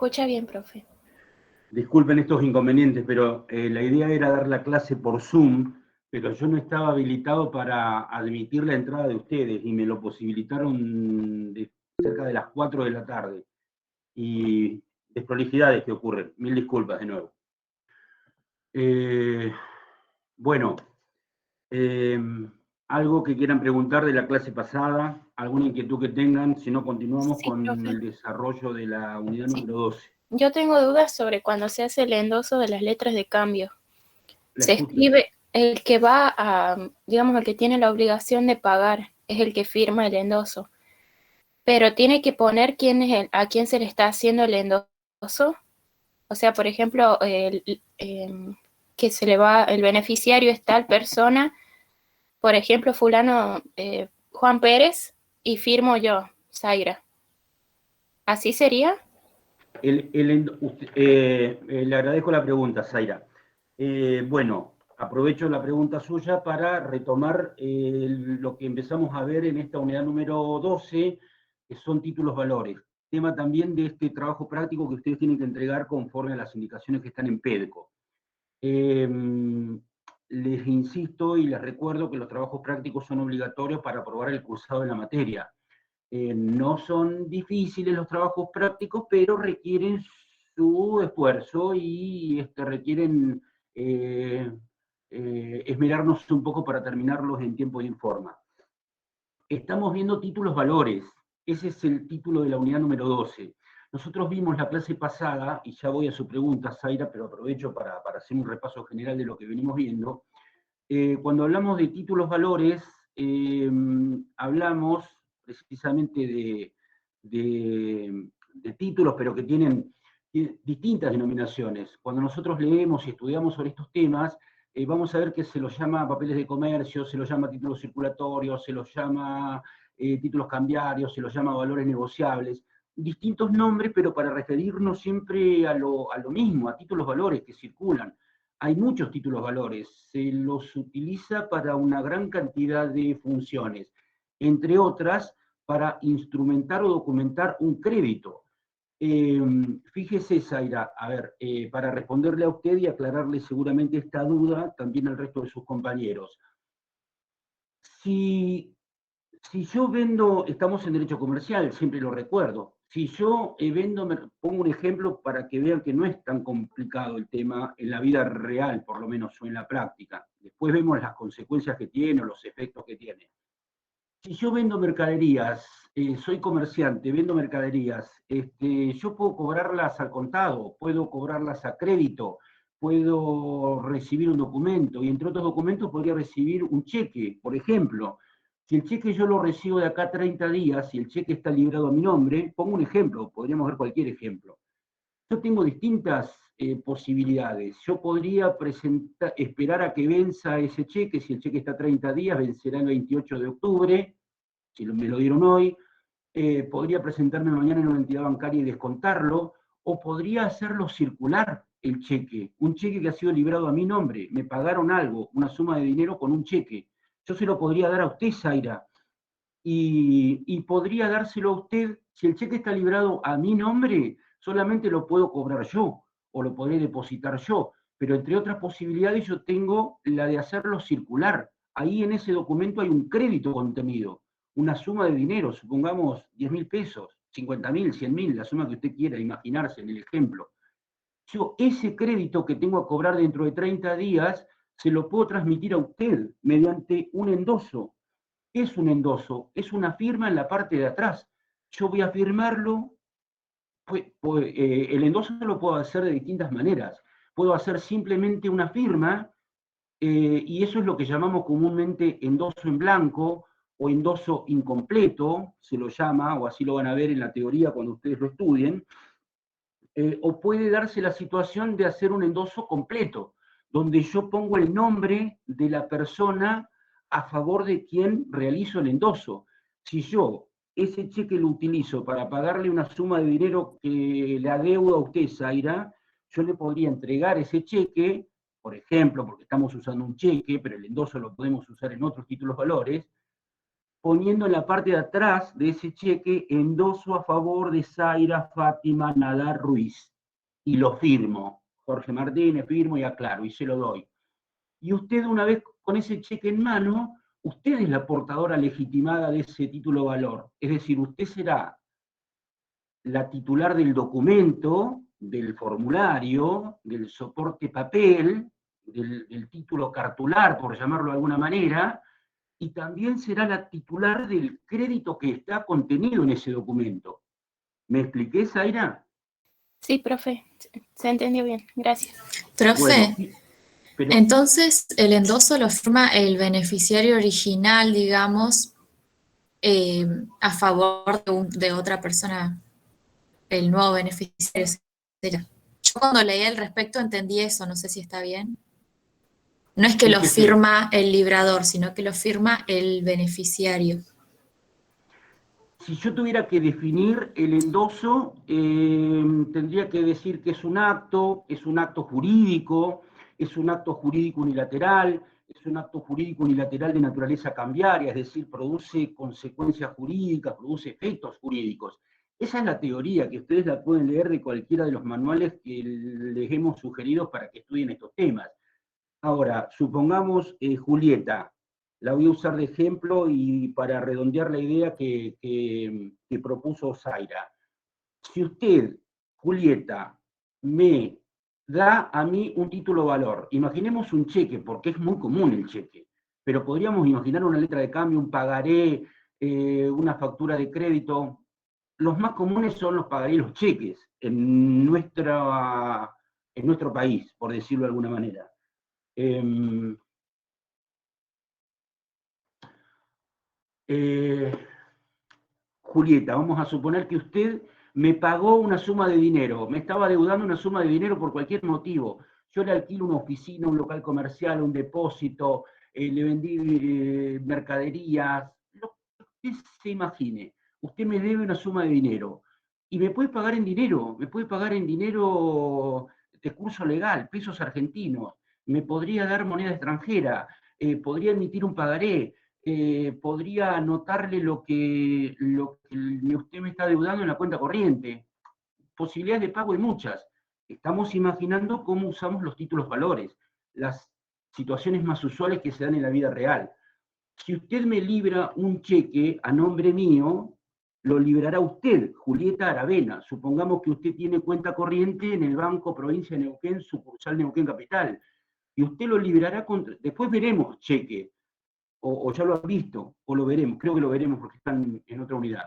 Escucha bien, profe. Disculpen estos inconvenientes, pero la idea era dar la clase por Zoom, pero yo no estaba habilitado para admitir la entrada de ustedes y me lo posibilitaron cerca de las 4 de la tarde. Y desprolijidades que ocurren. Mil disculpas de nuevo. Bueno, algo que quieran preguntar de la clase pasada, alguna inquietud que tengan, si no continuamos Sí, con profe. el desarrollo de la unidad Sí. número 12. Yo tengo dudas sobre cuando se hace el endoso de las letras de cambio. La Se escucho. escribe, el que va a, digamos, el que tiene la obligación de pagar, es el que firma el endoso. Pero tiene que poner quién es a quién se le está haciendo el endoso. O sea, por ejemplo, que se le va, el beneficiario es tal persona, por ejemplo, fulano Juan Pérez, y firmo yo, Zaira. ¿Así sería? Le agradezco la pregunta, Zaira. Bueno, aprovecho la pregunta suya para retomar lo que empezamos a ver en esta unidad número 12, que son títulos valores. Tema también de este trabajo práctico que ustedes tienen que entregar conforme a las indicaciones que están en PEDCO. Les insisto y les recuerdo que los trabajos prácticos son obligatorios para aprobar el cursado de la materia. No son difíciles los trabajos prácticos, pero requieren su esfuerzo y requieren esmerarnos un poco para terminarlos en tiempo y en forma. Estamos viendo títulos valores. Ese es el título de la unidad número 12. Nosotros vimos la clase pasada, y ya voy a su pregunta, Zaira, pero aprovecho para hacer un repaso general de lo que venimos viendo. Cuando hablamos de títulos valores, hablamos precisamente de títulos, pero que tienen distintas denominaciones. Cuando nosotros leemos y estudiamos sobre estos temas, vamos a ver que se los llama papeles de comercio, se los llama títulos circulatorios, se los llama títulos cambiarios, se los llama valores negociables, distintos nombres, pero para referirnos siempre a lo mismo, a títulos valores que circulan. Hay muchos títulos valores, se los utiliza para una gran cantidad de funciones, entre otras, para instrumentar o documentar un crédito. Fíjese, Zaira, a ver, para responderle a usted y aclararle seguramente esta duda también al resto de sus compañeros. Si yo vendo, estamos en derecho comercial, siempre lo recuerdo, si yo vendo, pongo un ejemplo para que vean que no es tan complicado el tema en la vida real, por lo menos, o en la práctica. Después vemos las consecuencias que tiene o los efectos que tiene. Si yo vendo mercaderías, soy comerciante, vendo mercaderías, yo puedo cobrarlas al contado, puedo cobrarlas a crédito, puedo recibir un documento, y entre otros documentos podría recibir un cheque, por ejemplo. Si el cheque yo lo recibo de acá a 30 días y el cheque está librado a mi nombre, pongo un ejemplo, podríamos ver cualquier ejemplo. Yo tengo distintas posibilidades. Yo podría esperar a que venza ese cheque, si el cheque está a 30 días, vencerá el 28 de octubre, si me lo dieron hoy. Podría presentarme mañana en una entidad bancaria y descontarlo, o podría hacerlo circular el cheque, un cheque que ha sido librado a mi nombre, me pagaron algo, una suma de dinero con un cheque. Yo se lo podría dar a usted, Zaira, y podría dárselo a usted, si el cheque está librado a mi nombre, solamente lo puedo cobrar yo, o lo podré depositar yo, pero entre otras posibilidades yo tengo la de hacerlo circular. Ahí en ese documento hay un crédito contenido, una suma de dinero, supongamos 10.000 pesos, 50.000, 100.000, la suma que usted quiera imaginarse en el ejemplo. Yo ese crédito que tengo a cobrar dentro de 30 días, se lo puedo transmitir a usted mediante un endoso. Es un endoso, es una firma en la parte de atrás. Yo voy a firmarlo, el endoso lo puedo hacer de distintas maneras. Puedo hacer simplemente una firma, y eso es lo que llamamos comúnmente endoso en blanco o endoso incompleto, se lo llama, o así lo van a ver en la teoría cuando ustedes lo estudien. O puede darse la situación de hacer un endoso completo, donde yo pongo el nombre de la persona a favor de quien realizo el endoso. Si yo ese cheque lo utilizo para pagarle una suma de dinero que le adeudo a usted, Zaira, yo le podría entregar ese cheque, por ejemplo, porque estamos usando un cheque, pero el endoso lo podemos usar en otros títulos valores, poniendo en la parte de atrás de ese cheque endoso a favor de Zaira Fátima Nadar Ruiz. Y lo firmo. Jorge Martínez, firmo y aclaro, y se lo doy. Y usted, una vez con ese cheque en mano, usted es la portadora legitimada de ese título valor. Es decir, usted será la titular del documento, del formulario, del soporte papel, del título cartular, por llamarlo de alguna manera, y también será la titular del crédito que está contenido en ese documento. ¿Me expliqué, Zaira? Sí, profe, se entendió bien, gracias. Bueno, Profe, pero entonces el endoso lo firma el beneficiario original, digamos, a favor de otra persona, el nuevo beneficiario sería. Yo cuando leí al respecto entendí eso, no sé si está bien. No es que lo fíjese, firma el librador, sino que lo firma el beneficiario. si yo tuviera que definir el endoso, tendría que decir que es un acto jurídico, es un acto jurídico unilateral, es un acto jurídico unilateral de naturaleza cambiaria, es decir, produce consecuencias jurídicas, produce efectos jurídicos. Esa es la teoría que ustedes la pueden leer de cualquiera de los manuales que les hemos sugerido para que estudien estos temas. Ahora, supongamos, Julieta, la voy a usar de ejemplo y para redondear la idea que propuso Zaira. Si usted, Julieta, me da a mí un título valor, imaginemos un cheque, porque es muy común el cheque, pero podríamos imaginar una letra de cambio, un pagaré, una factura de crédito. Los más comunes son los pagarés y los cheques en nuestro país, por decirlo de alguna manera. Eh, eh, Julieta, vamos a suponer que usted me pagó una suma de dinero, me estaba deudando una suma de dinero por cualquier motivo. Yo le alquilo una oficina, un local comercial, un depósito, le vendí mercaderías, lo que usted se imagine. Usted me debe una suma de dinero y me puede pagar en dinero, me puede pagar en dinero de curso legal, pesos argentinos, me podría dar moneda extranjera, podría emitir un pagaré, podría anotarle lo que usted me está deudando en la cuenta corriente. Posibilidades de pago hay muchas. Estamos imaginando cómo usamos los títulos valores, las situaciones más usuales que se dan en la vida real. Si usted me libra un cheque a nombre mío, lo librará usted, Julieta Aravena. Supongamos que usted tiene cuenta corriente en el Banco Provincia de Neuquén, sucursal Neuquén Capital, y usted lo librará después veremos cheque, o ya lo han visto, o lo veremos, creo que lo veremos porque están en otra unidad.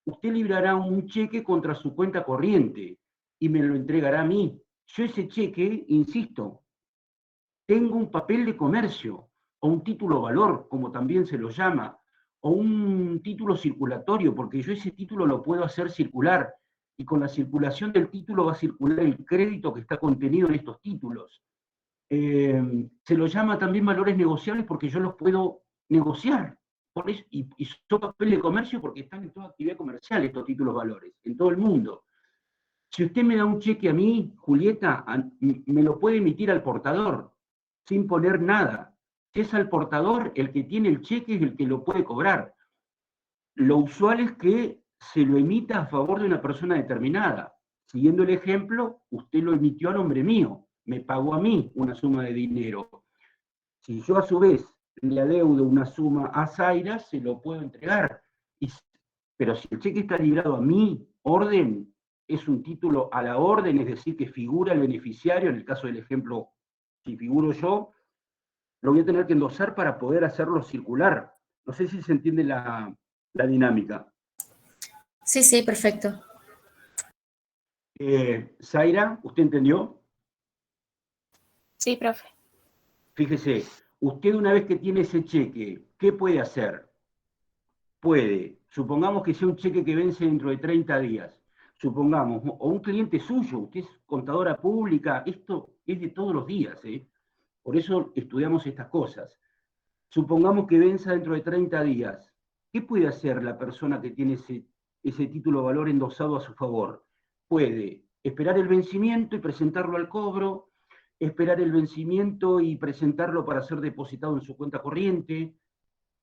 Usted librará un cheque contra su cuenta corriente y me lo entregará a mí. Yo ese cheque, insisto, tengo un papel de comercio, o un título valor, como también se lo llama, o un título circulatorio, porque yo ese título lo puedo hacer circular, y con la circulación del título va a circular el crédito que está contenido en estos títulos. Se lo llama también valores negociables porque yo los puedo negociar. Por eso, y son papel de comercio porque están en toda actividad comercial estos títulos valores, en todo el mundo. Si usted me da un cheque a mí, Julieta, me lo puede emitir al portador, sin poner nada. Si es al portador, el que tiene el cheque es el que lo puede cobrar. Lo usual es que se lo emita a favor de una persona determinada. Siguiendo el ejemplo, usted lo emitió a nombre mío, me pagó a mí una suma de dinero. Si yo a su vez le adeudo una suma a Zaira, se lo puedo entregar. Pero si el cheque está librado a mi orden, es un título a la orden, es decir, que figura el beneficiario, en el caso del ejemplo, si figuro yo, lo voy a tener que endosar para poder hacerlo circular. No sé si se entiende la dinámica. Sí, sí, perfecto. Zaira, ¿usted entendió? Sí, profe. Fíjese, usted una vez que tiene ese cheque, ¿qué puede hacer? Puede, supongamos que sea un cheque que vence dentro de 30 días, supongamos, o un cliente suyo, usted es contadora pública, esto es de todos los días, ¿eh? Por eso estudiamos estas cosas. Supongamos que venza dentro de 30 días. ¿Qué puede hacer la persona que tiene ese título de valor endosado a su favor? Puede esperar el vencimiento y presentarlo al cobro, esperar el vencimiento y presentarlo para ser depositado en su cuenta corriente,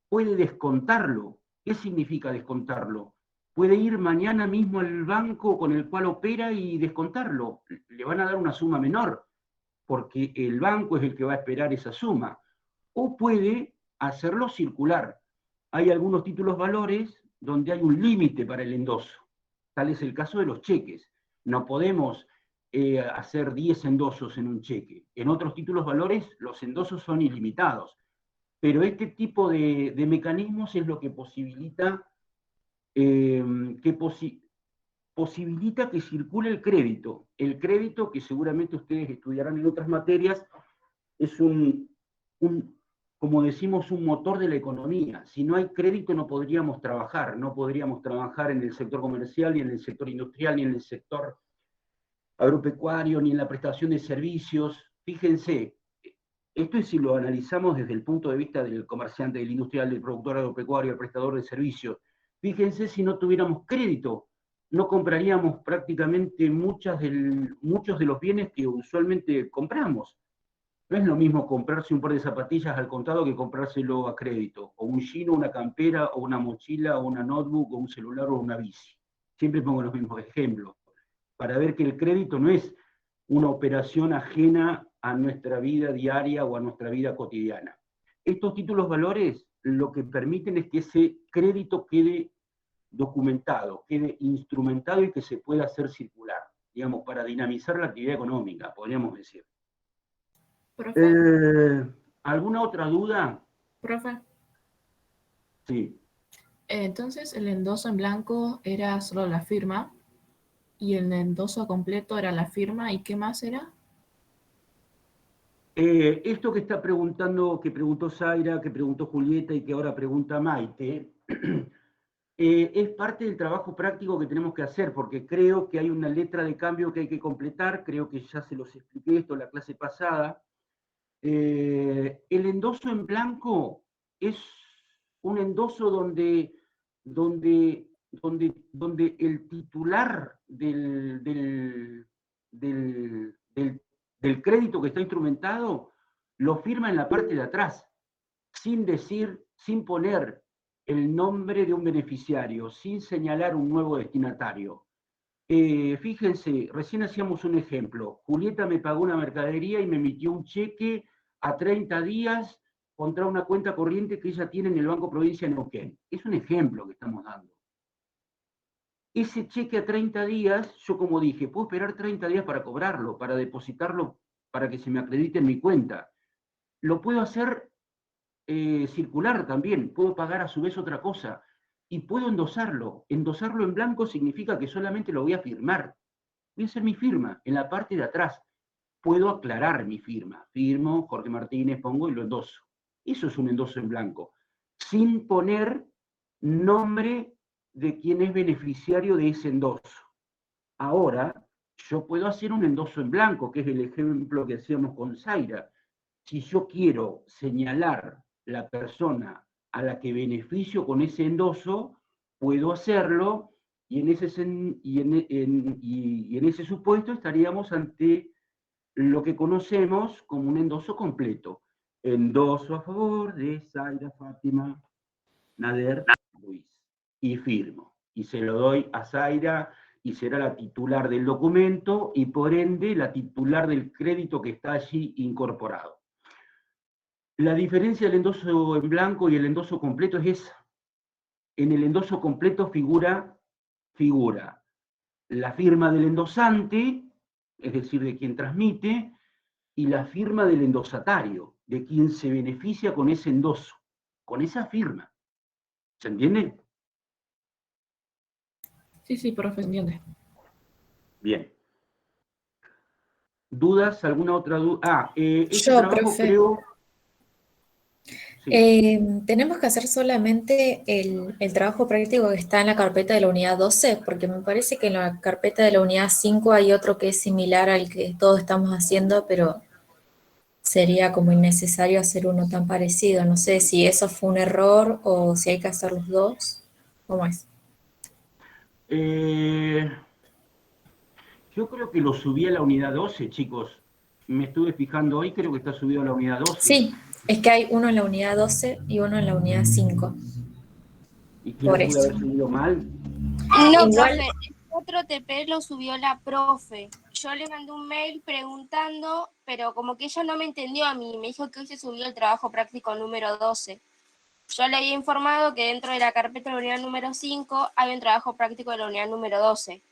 puede descontarlo. ¿Qué significa descontarlo? Puede ir mañana mismo al banco con el cual opera y descontarlo. Le van a dar una suma menor, porque el banco es el que va a esperar esa suma. O puede hacerlo circular. Hay algunos títulos valores donde hay un límite para el endoso. Tal es el caso de los cheques. No podemos hacer 10 endosos en un cheque. En otros títulos valores los endosos son ilimitados. Pero este tipo de mecanismos es lo que posibilita posibilita que circule el crédito. El crédito, que seguramente ustedes estudiarán en otras materias, es como decimos, un motor de la economía. Si no hay crédito no podríamos trabajar en el sector comercial, ni en el sector industrial, ni en el sector agropecuario, ni en la prestación de servicios. Fíjense, esto es si lo analizamos desde el punto de vista del comerciante, del industrial, del productor agropecuario, del prestador de servicios. Fíjense, si no tuviéramos crédito, no compraríamos prácticamente muchos de los bienes que usualmente compramos. No es lo mismo comprarse un par de zapatillas al contado que comprárselo a crédito, o un jean, o una campera, o una mochila, o una notebook, o un celular, o una bici. Siempre pongo los mismos ejemplos, para ver que el crédito no es una operación ajena a nuestra vida diaria o a nuestra vida cotidiana. Estos títulos valores lo que permiten es que ese crédito quede documentado, quede instrumentado y que se pueda hacer circular, digamos, para dinamizar la actividad económica, podríamos decir. Profe, ¿Alguna otra duda? profe, Sí. entonces el endoso en blanco era solo la firma y el endoso completo era la firma, ¿y qué más era? Esto que está preguntando, que preguntó Zaira, que preguntó Julieta y que ahora pregunta Maite, es parte del trabajo práctico que tenemos que hacer, porque creo que hay una letra de cambio que hay que completar, creo que ya se los expliqué esto en la clase pasada. El endoso en blanco es un endoso donde el titular del crédito que está instrumentado lo firma en la parte de atrás, sin poner el nombre de un beneficiario, sin señalar un nuevo destinatario. Fíjense, recién hacíamos un ejemplo. Julieta me pagó una mercadería y me emitió un cheque a 30 días contra una cuenta corriente que ella tiene en el Banco Provincia de Neuquén. Es un ejemplo que estamos dando. Ese cheque a 30 días, yo como dije, puedo esperar 30 días para cobrarlo, para depositarlo, para que se me acredite en mi cuenta. Lo puedo hacer circular también, puedo pagar a su vez otra cosa y puedo endosarlo. Endosarlo en blanco significa que solamente lo voy a firmar. Voy a hacer mi firma en la parte de atrás. Puedo aclarar mi firma. Firmo, Jorge Martínez, pongo y lo endoso. Eso es un endoso en blanco, sin poner nombre de quien es beneficiario de ese endoso. Ahora, yo puedo hacer un endoso en blanco, que es el ejemplo que hacíamos con Zaira. Si yo quiero señalar la persona a la que beneficio con ese endoso, puedo hacerlo y en ese supuesto estaríamos ante lo que conocemos como un endoso completo. Endoso a favor de Zaira Fátima Nader Luis. Y firmo. Y se lo doy a Zaira y será la titular del documento y por ende la titular del crédito que está allí incorporado. La diferencia del endoso en blanco y el endoso completo es esa. En el endoso completo figura la firma del endosante, es decir, de quien transmite, y la firma del endosatario, de quien se beneficia con ese endoso, con esa firma. ¿Se entiende? Sí, profe, entiende. Bien. ¿Dudas? ¿Alguna otra duda? Este Yo, trabajo profe. creo... Sí. Tenemos que hacer solamente el trabajo práctico que está en la carpeta de la unidad 12, porque me parece que en la carpeta de la unidad 5 hay otro que es similar al que todos estamos haciendo, pero sería como innecesario hacer uno tan parecido. No sé si eso fue un error o si hay que hacer los dos. ¿Cómo es? Yo creo que lo subí a la unidad 12, chicos. Me estuve fijando hoy, creo que está subido a la unidad 12. Sí, Es que hay uno en la unidad 12 y uno en la unidad 5. ¿Y quién Por lo pudo eso. haber subido mal? No, Igual- profe, el otro TP lo subió la profe. Yo le mandé un mail preguntando, pero como que ella no me entendió a mí. Me dijo que hoy se subió el trabajo práctico número 12. Yo le había informado que dentro de la carpeta de la unidad número 5 hay un trabajo práctico de la unidad número 12,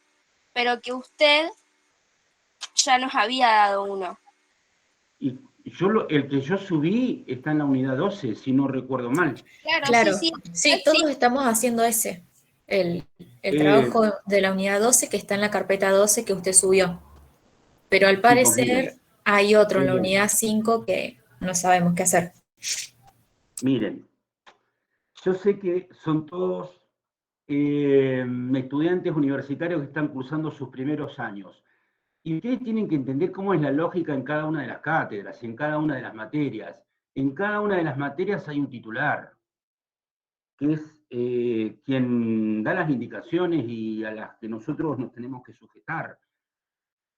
pero que usted ya nos había dado uno. Y el que yo subí está en la unidad 12, si no recuerdo mal. Claro, Sí, sí, todos estamos haciendo ese. El trabajo de la unidad 12 que está en la carpeta 12 que usted subió. Pero al Chicos, parecer hay otro en la miren. unidad 5 que no sabemos qué hacer. Miren, yo sé que son todos estudiantes universitarios que están cursando sus primeros años. Y ustedes tienen que entender cómo es la lógica en cada una de las cátedras, en cada una de las materias. En cada una de las materias hay un titular, que es quien da las indicaciones y a las que nosotros nos tenemos que sujetar.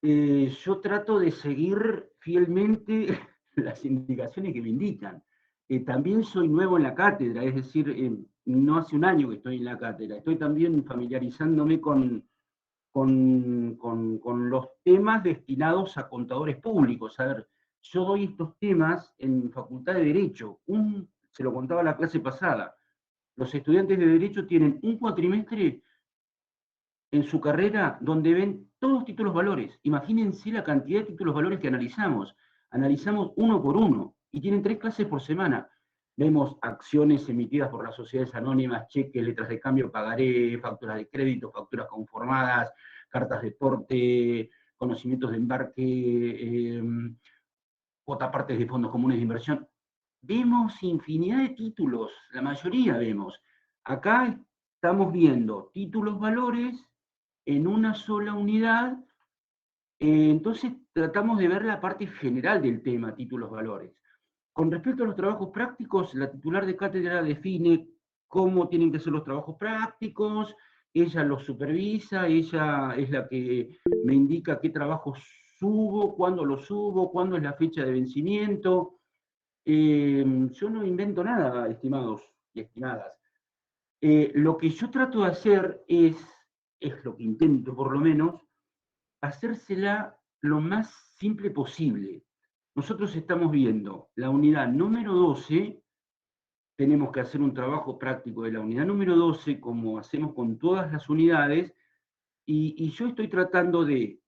Yo trato de seguir fielmente las indicaciones que me indican. También soy nuevo en la cátedra, es decir, no hace un año que estoy en la cátedra, estoy también familiarizándome con los temas destinados a contadores públicos. A ver, yo doy estos temas en Facultad de Derecho, se lo contaba la clase pasada, los estudiantes de Derecho tienen un cuatrimestre en su carrera donde ven todos los títulos valores. Imagínense la cantidad de títulos valores que analizamos. Analizamos uno por uno y tienen 3 clases por semana. Vemos acciones emitidas por las sociedades anónimas, cheques, letras de cambio, pagaré, facturas de crédito, facturas conformadas, cartas de porte, conocimientos de embarque, cuotapartes de fondos comunes de inversión. Vemos infinidad de títulos, la mayoría vemos. Acá estamos viendo títulos valores en una sola unidad, entonces tratamos de ver la parte general del tema, títulos valores. Con respecto a los trabajos prácticos, la titular de cátedra define cómo tienen que ser los trabajos prácticos, ella los supervisa, ella es la que me indica qué trabajos subo, cuándo es la fecha de vencimiento. Yo no invento nada, estimados y estimadas. Lo que yo trato de hacer es lo que intento por lo menos, hacérsela lo más simple posible. Nosotros estamos viendo la unidad número 12, tenemos que hacer un trabajo práctico de la unidad número 12, como hacemos con todas las unidades, y yo estoy tratando de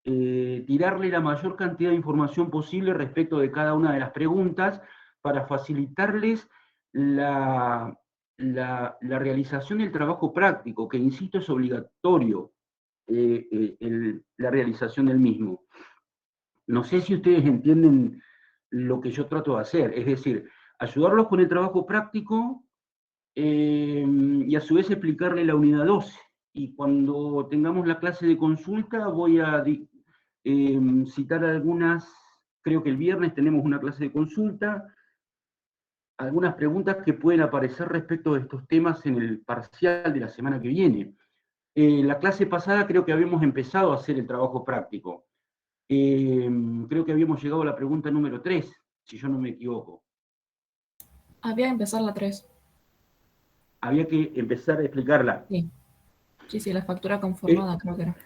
tirarle la mayor cantidad de información posible respecto de cada una de las preguntas para facilitarles la realización del trabajo práctico, que insisto es obligatorio la realización del mismo. No sé si ustedes entienden lo que yo trato de hacer, es decir, ayudarlos con el trabajo práctico y a su vez explicarle la unidad 12. Y cuando tengamos la clase de consulta voy a citar algunas, creo que el viernes tenemos una clase de consulta, algunas preguntas que pueden aparecer respecto de estos temas en el parcial de la semana que viene. La clase pasada creo que habíamos empezado a hacer el trabajo práctico. Creo que habíamos llegado a la pregunta número 3, si yo no me equivoco. Había que empezar la 3. Había que empezar a explicarla. Sí, la factura conformada creo que era.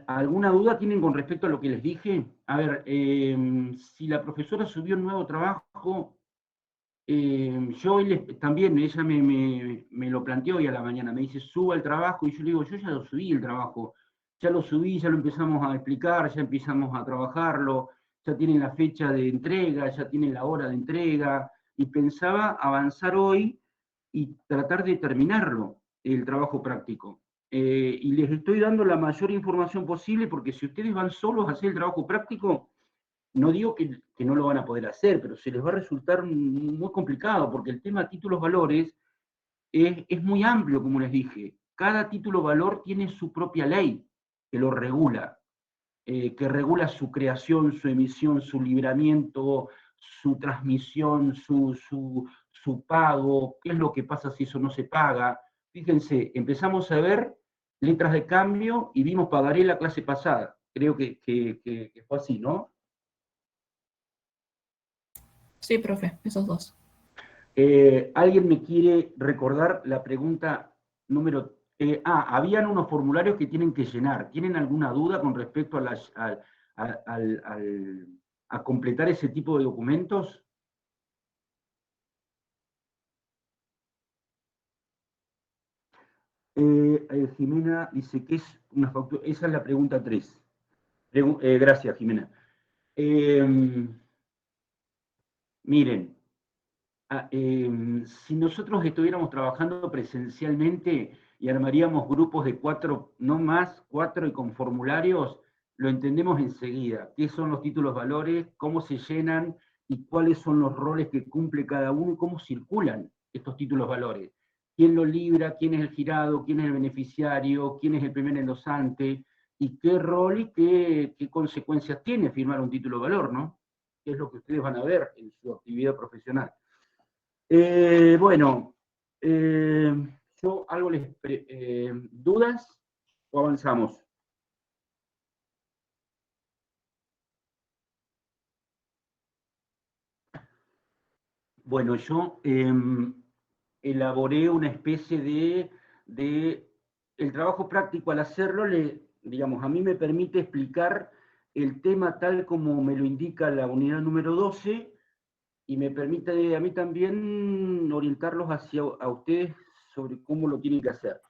¿Alguna duda tienen con respecto a lo que les dije? A ver, si la profesora subió un nuevo trabajo, yo también, ella me lo planteó hoy a la mañana, me dice, suba el trabajo, y yo le digo, yo ya lo subí el trabajo, ya lo subí, ya lo empezamos a explicar, ya empezamos a trabajarlo, ya tienen la fecha de entrega, ya tienen la hora de entrega, y pensaba avanzar hoy y tratar de terminarlo, el trabajo práctico. Y les estoy dando la mayor información posible, porque si ustedes van solos a hacer el trabajo práctico, no digo que no lo van a poder hacer, pero se les va a resultar muy complicado, porque el tema títulos valores es muy amplio, como les dije. Cada título valor tiene su propia ley que lo regula, que regula su creación, su emisión, su libramiento, su transmisión, su pago, qué es lo que pasa si eso no se paga. Fíjense, empezamos a ver letras de cambio y vimos pagaré la clase pasada. Creo que fue así, ¿no? Sí, profe, esos dos. ¿Alguien me quiere recordar la pregunta número... habían unos formularios que tienen que llenar. ¿Tienen alguna duda con respecto a completar ese tipo de documentos? Jimena dice que es una factura... Esa es la pregunta 3. Gracias, Jimena. Miren, si nosotros estuviéramos trabajando presencialmente y armaríamos grupos de 4, no más, 4 y con formularios, lo entendemos enseguida. ¿Qué son los títulos valores? ¿Cómo se llenan? ¿Y cuáles son los roles que cumple cada uno? ¿Y cómo circulan estos títulos valores? ¿Quién lo libra? ¿Quién es el girado? ¿Quién es el beneficiario? ¿Quién es el primer endosante? ¿Y qué rol y qué consecuencias tiene firmar un título valor, ¿no? Que es lo que ustedes van a ver en su actividad profesional. Bueno, yo algo ¿dudas o avanzamos? Bueno, yo elaboré una especie el trabajo práctico al hacerlo, digamos, a mí me permite explicar el tema tal como me lo indica la unidad número 12 y me permite a mí también orientarlos a ustedes sobre cómo lo tienen que hacer.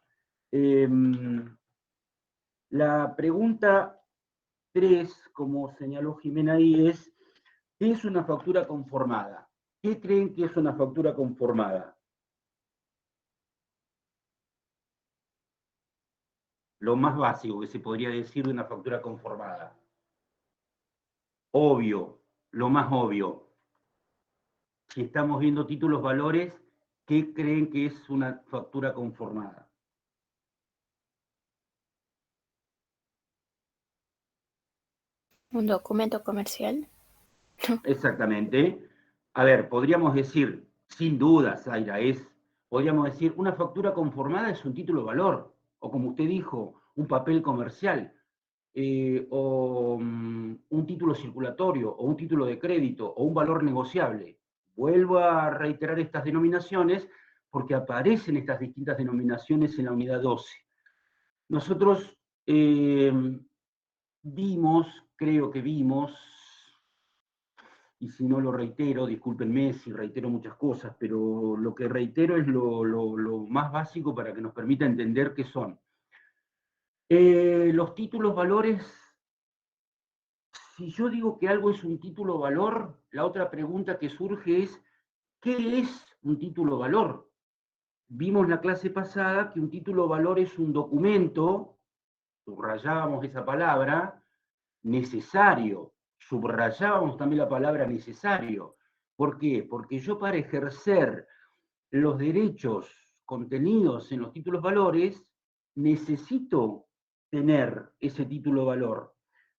La pregunta 3, como señaló Jimena ahí, es, ¿qué es una factura conformada? ¿Qué creen que es una factura conformada? Lo más básico que se podría decir de una factura conformada. Obvio, lo más obvio. Si estamos viendo títulos valores, ¿qué creen que es una factura conformada? Un documento comercial. Exactamente. A ver, podríamos decir, sin duda, Zaira, podríamos decir, una factura conformada es un título valor, o como usted dijo, un papel comercial, o un título circulatorio, o un título de crédito, o un valor negociable. Vuelvo a reiterar estas denominaciones porque aparecen estas distintas denominaciones en la unidad 12. Nosotros creo que vimos, y si no lo reitero, discúlpenme si reitero muchas cosas, pero lo que reitero es lo más básico para que nos permita entender qué son. Los títulos valores, si yo digo que algo es un título valor, la otra pregunta que surge es, ¿qué es un título valor? Vimos la clase pasada que un título valor es un documento, subrayábamos esa palabra, necesario, subrayábamos también la palabra necesario. ¿Por qué? Porque yo para ejercer los derechos contenidos en los títulos valores, necesito tener ese título valor.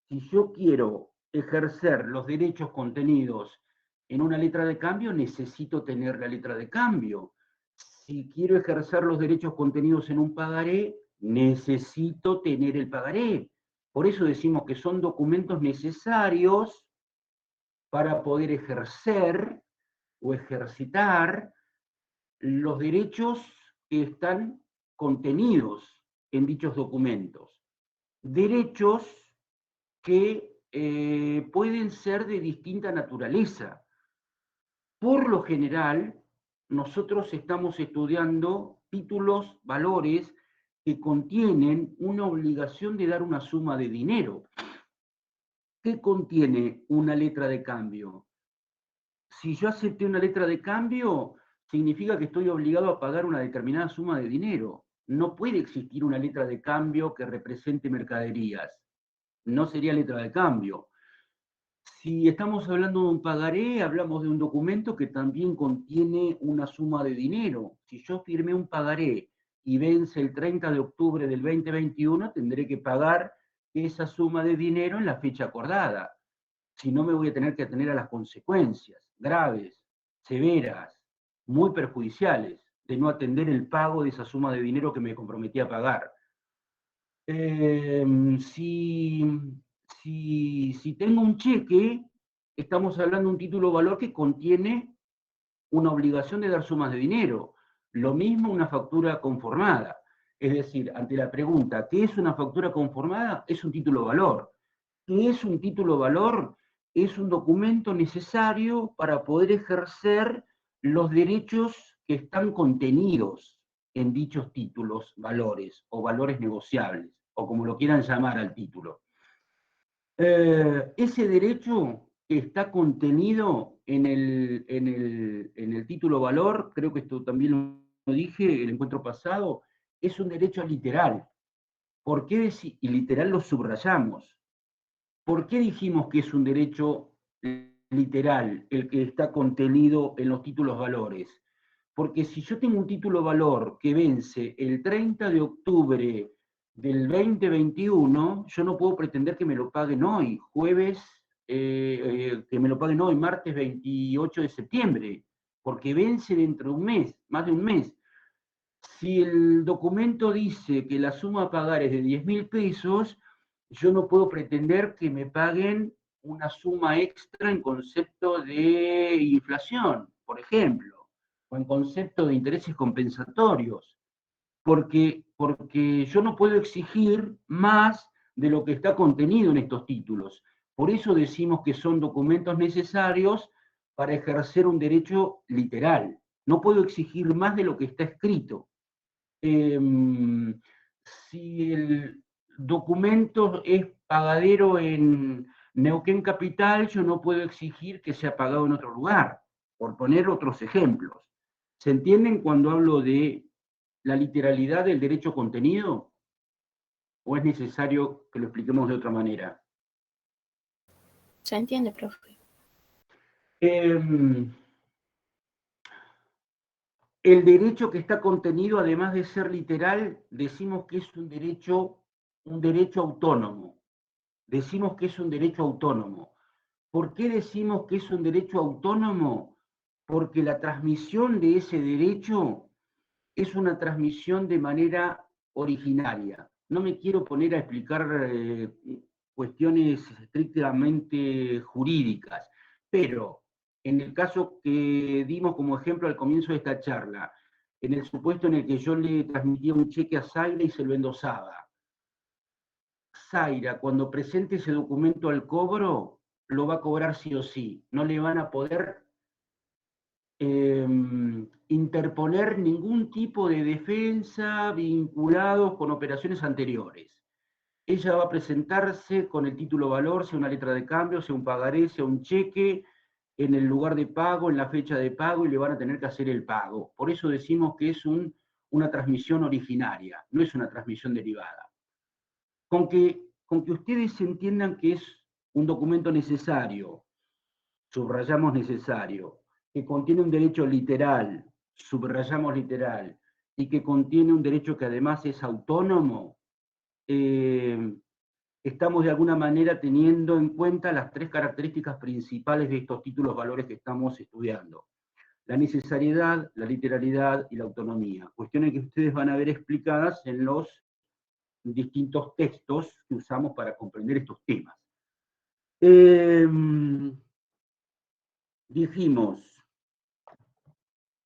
Si yo quiero ejercer los derechos contenidos en una letra de cambio, necesito tener la letra de cambio. Si quiero ejercer los derechos contenidos en un pagaré, necesito tener el pagaré. Por eso decimos que son documentos necesarios para poder ejercer o ejercitar los derechos que están contenidos en dichos documentos. Derechos que pueden ser de distinta naturaleza. Por lo general, nosotros estamos estudiando títulos, valores que contienen una obligación de dar una suma de dinero. ¿Qué contiene una letra de cambio? Si yo acepté una letra de cambio, significa que estoy obligado a pagar una determinada suma de dinero. No puede existir una letra de cambio que represente mercaderías. No sería letra de cambio. Si estamos hablando de un pagaré, hablamos de un documento que también contiene una suma de dinero. Si yo firmé un pagaré y vence el 30 de octubre del 2021, tendré que pagar esa suma de dinero en la fecha acordada. Si no, me voy a tener que atener a las consecuencias graves, severas, muy perjudiciales de no atender el pago de esa suma de dinero que me comprometí a pagar. Si tengo un cheque, estamos hablando de un título valor que contiene una obligación de dar sumas de dinero. Lo mismo una factura conformada. Es decir, ante la pregunta, ¿qué es una factura conformada? Es un título valor. ¿Qué es un título valor? Es un documento necesario para poder ejercer los derechos que están contenidos en dichos títulos valores o valores negociables, o como lo quieran llamar al título. Ese derecho que está contenido en el título valor, creo que esto también lo dije en el encuentro pasado, es un derecho literal. ¿Por qué y literal lo subrayamos? ¿Por qué dijimos que es un derecho literal el que está contenido en los títulos valores? Porque si yo tengo un título valor que vence el 30 de octubre del 2021, yo no puedo pretender que me lo paguen hoy, jueves, que me lo paguen hoy, martes 28 de septiembre, porque vence dentro de un mes, más de un mes. Si el documento dice que la suma a pagar es de 10.000 pesos, yo no puedo pretender que me paguen una suma extra en concepto de inflación, por ejemplo, o en concepto de intereses compensatorios, porque yo no puedo exigir más de lo que está contenido en estos títulos. Por eso decimos que son documentos necesarios para ejercer un derecho literal. No puedo exigir más de lo que está escrito. Si el documento es pagadero en Neuquén Capital, yo no puedo exigir que sea pagado en otro lugar, por poner otros ejemplos. ¿Se entienden cuando hablo de la literalidad del derecho contenido? ¿O es necesario que lo expliquemos de otra manera? ¿Se entiende, profe? El derecho que está contenido, además de ser literal, decimos que es un derecho autónomo. Decimos que es un derecho autónomo. ¿Por qué decimos que es un derecho autónomo? Porque la transmisión de ese derecho es una transmisión de manera originaria. No me quiero poner a explicar cuestiones estrictamente jurídicas, pero en el caso que dimos como ejemplo al comienzo de esta charla, en el supuesto en el que yo le transmitía un cheque a Zaira y se lo endosaba, Zaira, cuando presente ese documento al cobro, lo va a cobrar sí o sí. No le van a poder interponer ningún tipo de defensa vinculados con operaciones anteriores. Ella va a presentarse con el título valor, sea una letra de cambio, sea un pagaré, sea un cheque, en el lugar de pago, en la fecha de pago, y le van a tener que hacer el pago. Por eso decimos que es una transmisión originaria, no es una transmisión derivada. Con que ustedes entiendan que es un documento necesario, subrayamos necesario, que contiene un derecho literal, subrayamos literal, y que contiene un derecho que además es autónomo, estamos de alguna manera teniendo en cuenta las tres características principales de estos títulos valores que estamos estudiando. La necesariedad, la literalidad y la autonomía. Cuestiones que ustedes van a ver explicadas en los distintos textos que usamos para comprender estos temas.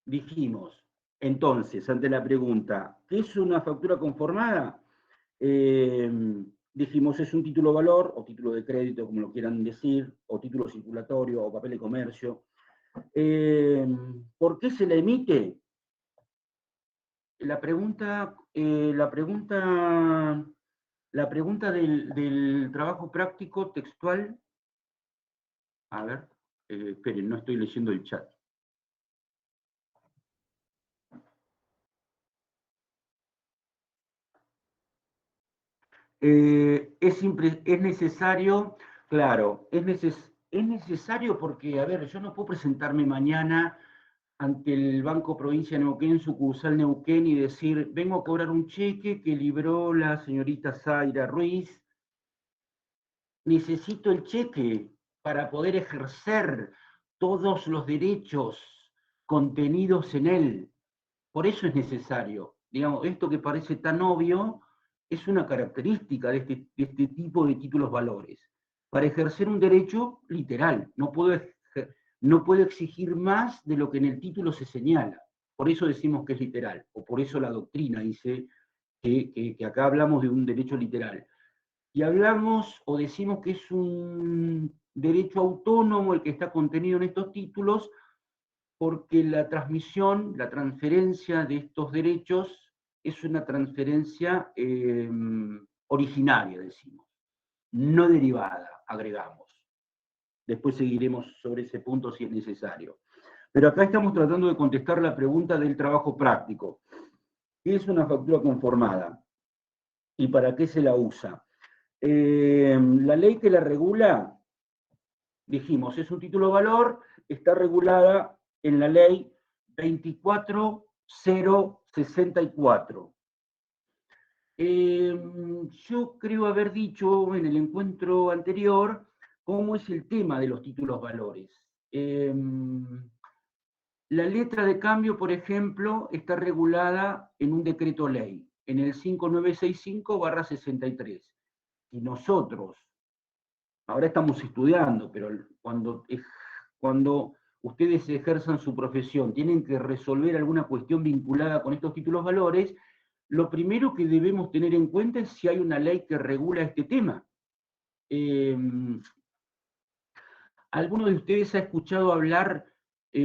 Dijimos, entonces, ante la pregunta, ¿qué es una factura conformada? Dijimos, es un título valor, o título de crédito, como lo quieran decir, o título circulatorio, o papel de comercio. ¿Por qué se la emite? La pregunta del trabajo práctico textual, a ver, esperen, no estoy leyendo el chat. Es necesario, claro, es necesario porque, a ver, yo no puedo presentarme mañana ante el Banco Provincia de Neuquén, sucursal Neuquén, y decir, vengo a cobrar un cheque que libró la señorita Zaira Ruiz. Necesito el cheque para poder ejercer todos los derechos contenidos en él. Por eso es necesario. Digamos, esto que parece tan obvio es una característica de este tipo de títulos valores. para ejercer un derecho literal. No puedo exigir más de lo que en el título se señala. Por eso decimos que es literal, o por eso la doctrina dice que acá hablamos de un derecho literal. Y hablamos o decimos que es un derecho autónomo el que está contenido en estos títulos, porque la transmisión, la transferencia de estos derechos es una transferencia originaria, decimos, no derivada, agregamos. Después seguiremos sobre ese punto si es necesario. Pero acá estamos tratando de contestar la pregunta del trabajo práctico. ¿Qué es una factura conformada? ¿Y para qué se la usa? La ley que la regula, dijimos, es un título de valor, está regulada en la ley 24064. Yo creo haber dicho en el encuentro anterior cómo es el tema de los títulos valores. La letra de cambio, por ejemplo, está regulada en un decreto ley, en el 5965/63. Y nosotros, ahora estamos estudiando, pero cuando ustedes ejerzan su profesión, tienen que resolver alguna cuestión vinculada con estos títulos valores, lo primero que debemos tener en cuenta es si hay una ley que regula este tema. ¿Alguno de ustedes ha escuchado hablar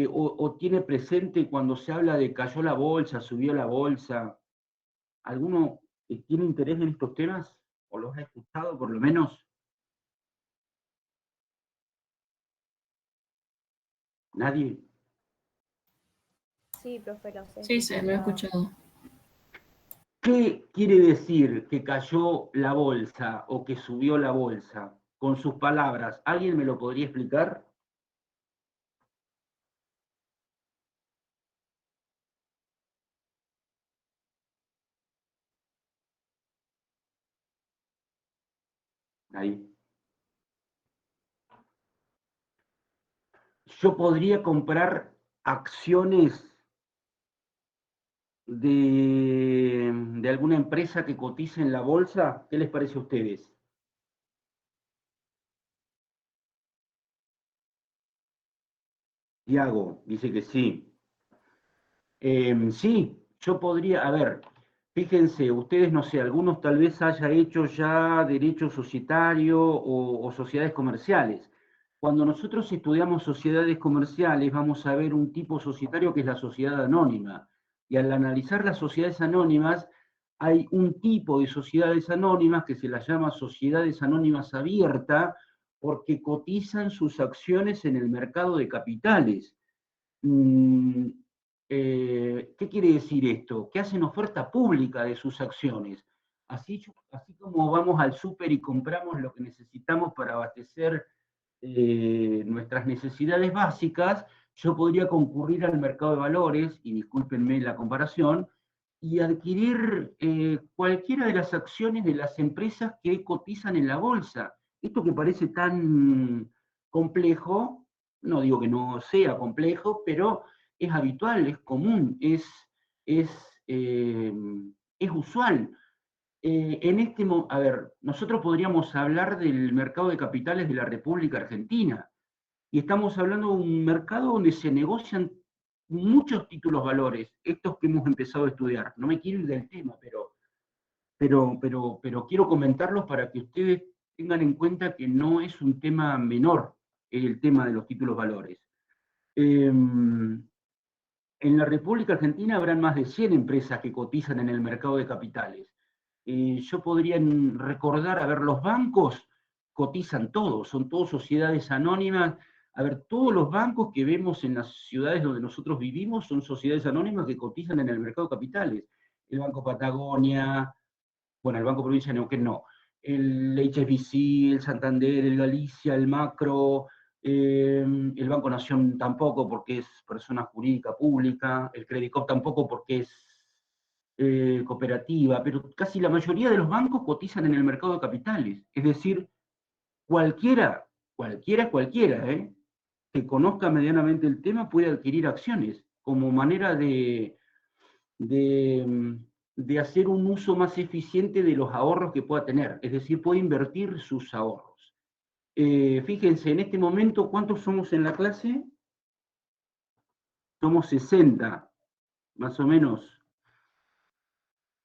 o tiene presente cuando se habla de cayó la bolsa, subió la bolsa? ¿Alguno tiene interés en estos temas? ¿O los ha escuchado por lo menos? ¿Nadie? Sí, profe, lo sé. Sí, se lo he escuchado. ¿Qué quiere decir que cayó la bolsa o que subió la bolsa? Con sus palabras, ¿alguien me lo podría explicar? Ahí. Yo podría comprar acciones de alguna empresa que cotice en la bolsa. ¿Qué les parece a ustedes? Tiago dice que sí. Sí, yo podría, a ver, fíjense, ustedes, no sé, algunos tal vez haya hecho ya derecho societario o sociedades comerciales. Cuando nosotros estudiamos sociedades comerciales, vamos a ver un tipo societario que es la sociedad anónima. Y al analizar las sociedades anónimas, hay un tipo de sociedades anónimas que se las llama sociedades anónimas abiertas, porque cotizan sus acciones en el mercado de capitales. ¿Qué quiere decir esto? Que hacen oferta pública de sus acciones. Así como vamos al súper y compramos lo que necesitamos para abastecer nuestras necesidades básicas, yo podría concurrir al mercado de valores, y discúlpenme la comparación, y adquirir cualquiera de las acciones de las empresas que cotizan en la bolsa. Esto que parece tan complejo, no digo que no sea complejo, pero es habitual, es común, es usual. A ver, nosotros podríamos hablar del mercado de capitales de la República Argentina, y estamos hablando de un mercado donde se negocian muchos títulos valores, estos que hemos empezado a estudiar. No me quiero ir del tema, pero quiero comentarlos para que ustedes tengan en cuenta que no es un tema menor el tema de los títulos valores. En la República Argentina habrán más de 100 empresas que cotizan en el mercado de capitales. Yo podría recordar, a ver, los bancos cotizan todos, son todos sociedades anónimas. A ver, todos los bancos que vemos en las ciudades donde nosotros vivimos son sociedades anónimas que cotizan en el mercado de capitales. El Banco Patagonia, bueno, el Banco Provincia de Neuquén no, el HSBC, el Santander, el Galicia, el Macro, el Banco Nación tampoco porque es persona jurídica pública, el Credicop tampoco porque es cooperativa, pero casi la mayoría de los bancos cotizan en el mercado de capitales. Es decir, cualquiera, que conozca medianamente el tema puede adquirir acciones como manera de hacer un uso más eficiente de los ahorros que pueda tener. Es decir, puede invertir sus ahorros. Fíjense, en este momento, ¿cuántos somos en la clase? Somos 60, más o menos.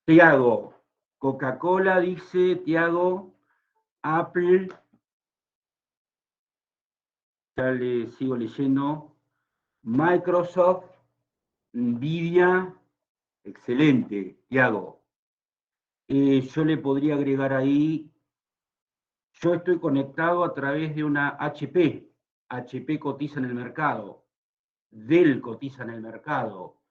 Tiago, Coca-Cola, dice Tiago, Apple, ya le sigo leyendo, Microsoft, Nvidia, excelente, Tiago. Yo le podría agregar ahí, yo estoy conectado a través de una HP. HP cotiza en el mercado. Dell cotiza en el mercado.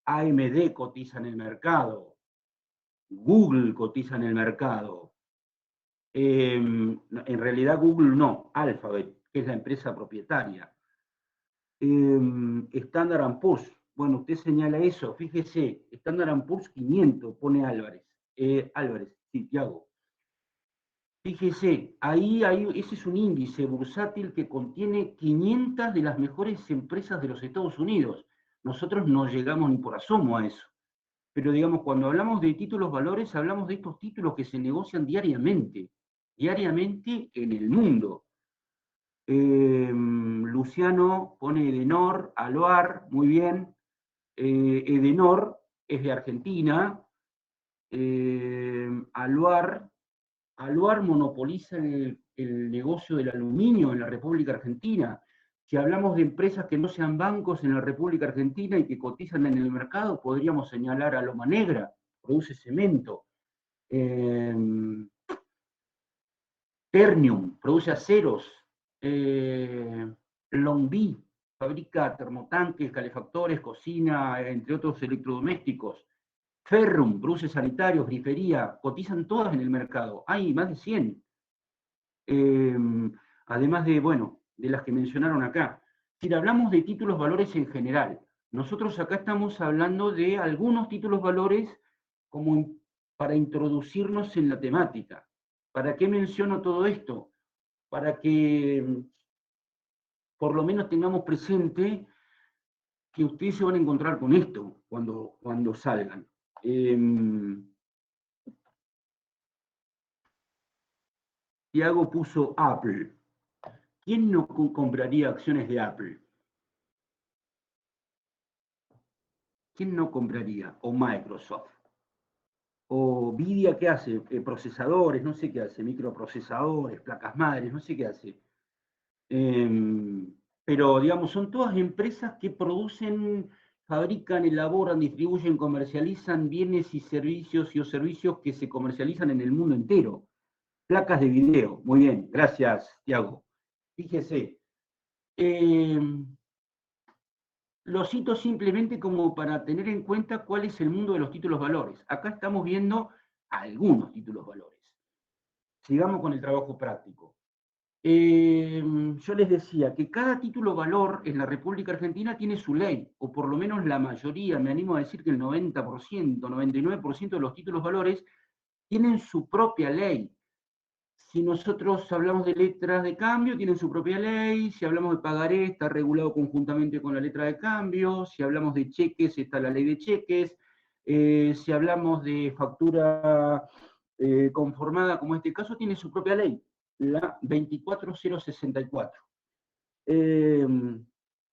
AMD cotiza en el mercado. Google cotiza en el mercado. En realidad Google no, Alphabet, que es la empresa propietaria. Standard & Poor's, bueno, usted señala eso, fíjese, Standard & Poor's 500, pone Álvarez. Álvarez, sí, Tiago. Fíjese, ese es un índice bursátil que contiene 500 de las mejores empresas de los Estados Unidos. Nosotros no llegamos ni por asomo a eso. Pero digamos, cuando hablamos de títulos valores, hablamos de estos títulos que se negocian diariamente en el mundo. Luciano pone Edenor, Aluar, muy bien. Edenor es de Argentina. Aluar monopoliza el negocio del aluminio en la República Argentina. Si hablamos de empresas que no sean bancos en la República Argentina y que cotizan en el mercado, podríamos señalar a Loma Negra, produce cemento. Ternium, produce aceros. Longby, fabrica termotanques, calefactores, cocina, entre otros electrodomésticos. Ferrum, produce sanitarios, grifería, cotizan todas en el mercado. Hay más de 100. Además de, bueno, de las que mencionaron acá. Si hablamos de títulos valores en general, nosotros acá estamos hablando de algunos títulos valores como para introducirnos en la temática. ¿Para qué menciono todo esto? Para que por lo menos tengamos presente que ustedes se van a encontrar con esto cuando salgan. Tiago puso Apple. ¿Quién no compraría acciones de Apple? ¿Quién no compraría? O Microsoft. O Nvidia, ¿qué hace? Procesadores, no sé qué hace, microprocesadores, placas madres, no sé qué hace. Pero, digamos, son todas empresas que producen, fabrican, elaboran, distribuyen, comercializan bienes y servicios o servicios que se comercializan en el mundo entero. Placas de video, muy bien, gracias, Tiago. Fíjese, lo cito simplemente como para tener en cuenta cuál es el mundo de los títulos valores. Acá estamos viendo algunos títulos valores. Sigamos con el trabajo práctico. Yo les decía que cada título valor en la República Argentina tiene su ley, o por lo menos la mayoría, me animo a decir que el 90%, 99% de los títulos valores tienen su propia ley. Si nosotros hablamos de letras de cambio, tienen su propia ley. Si hablamos de pagaré, está regulado conjuntamente con la letra de cambio. Si hablamos de cheques, está la ley de cheques. Si hablamos de factura conformada, como en este caso, tiene su propia ley, la 24064.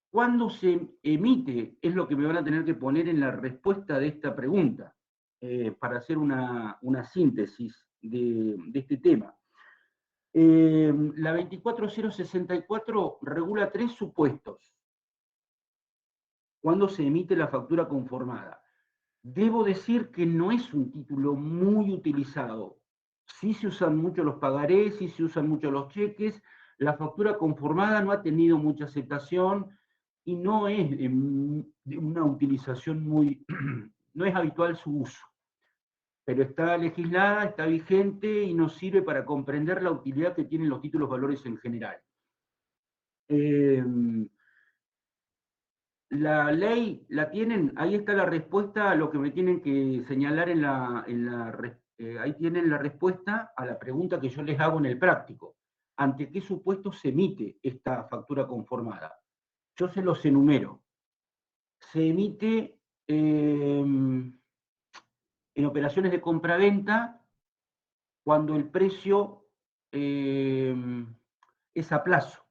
¿Cuándo se emite? Es lo que me van a tener que poner en la respuesta de esta pregunta, para hacer una síntesis de este tema. La 24064 regula 3 supuestos. ¿Cuándo se emite la factura conformada? Debo decir que no es un título muy utilizado. Sí se usan mucho los pagarés, sí se usan mucho los cheques. La factura conformada no ha tenido mucha aceptación y no es de una utilización muy, no es habitual su uso. Pero está legislada, está vigente y nos sirve para comprender la utilidad que tienen los títulos valores en general. La ley, ¿la tienen? Ahí está la respuesta a lo que me tienen que señalar ahí tienen la respuesta a la pregunta que yo les hago en el práctico. ¿Ante qué supuesto se emite esta factura conformada? Yo se los enumero. Se emite en operaciones de compra-venta cuando el precio es a plazo.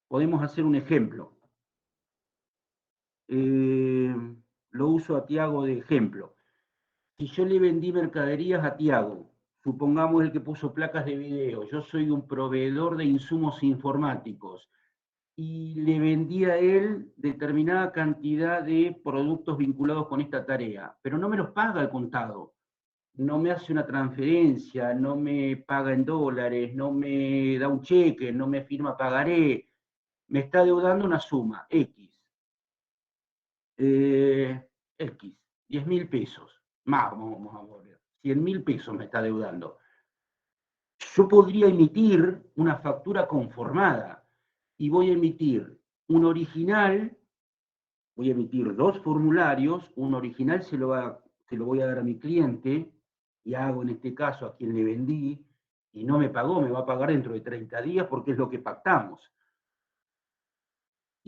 Podemos hacer un ejemplo. Lo uso a Tiago de ejemplo. Si yo le vendí mercaderías a Tiago, supongamos el que puso placas de video, yo soy un proveedor de insumos informáticos y le vendí a él determinada cantidad de productos vinculados con esta tarea, pero no me los paga al contado, no me hace una transferencia, no me paga en dólares, no me da un cheque, no me firma pagaré, me está deudando una suma, X. X, 10.000 pesos, más, vamos a ver, 100.000 pesos me está deudando. Yo podría emitir una factura conformada y voy a emitir un original, voy a emitir 2 formularios, un original se lo voy a dar a mi cliente y hago en este caso a quien le vendí y no me pagó, me va a pagar dentro de 30 días porque es lo que pactamos.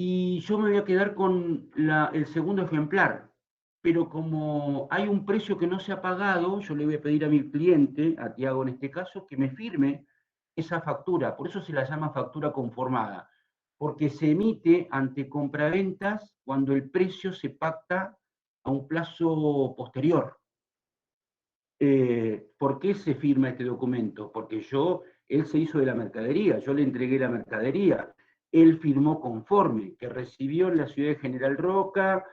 Y yo me voy a quedar con el segundo ejemplar, pero como hay un precio que no se ha pagado, yo le voy a pedir a mi cliente, a Tiago en este caso, que me firme esa factura. Por eso se la llama factura conformada, porque se emite ante compraventas cuando el precio se pacta a un plazo posterior. ¿Por qué se firma este documento? Porque él se hizo de la mercadería, yo le entregué la mercadería, él firmó conforme, que recibió en la ciudad de General Roca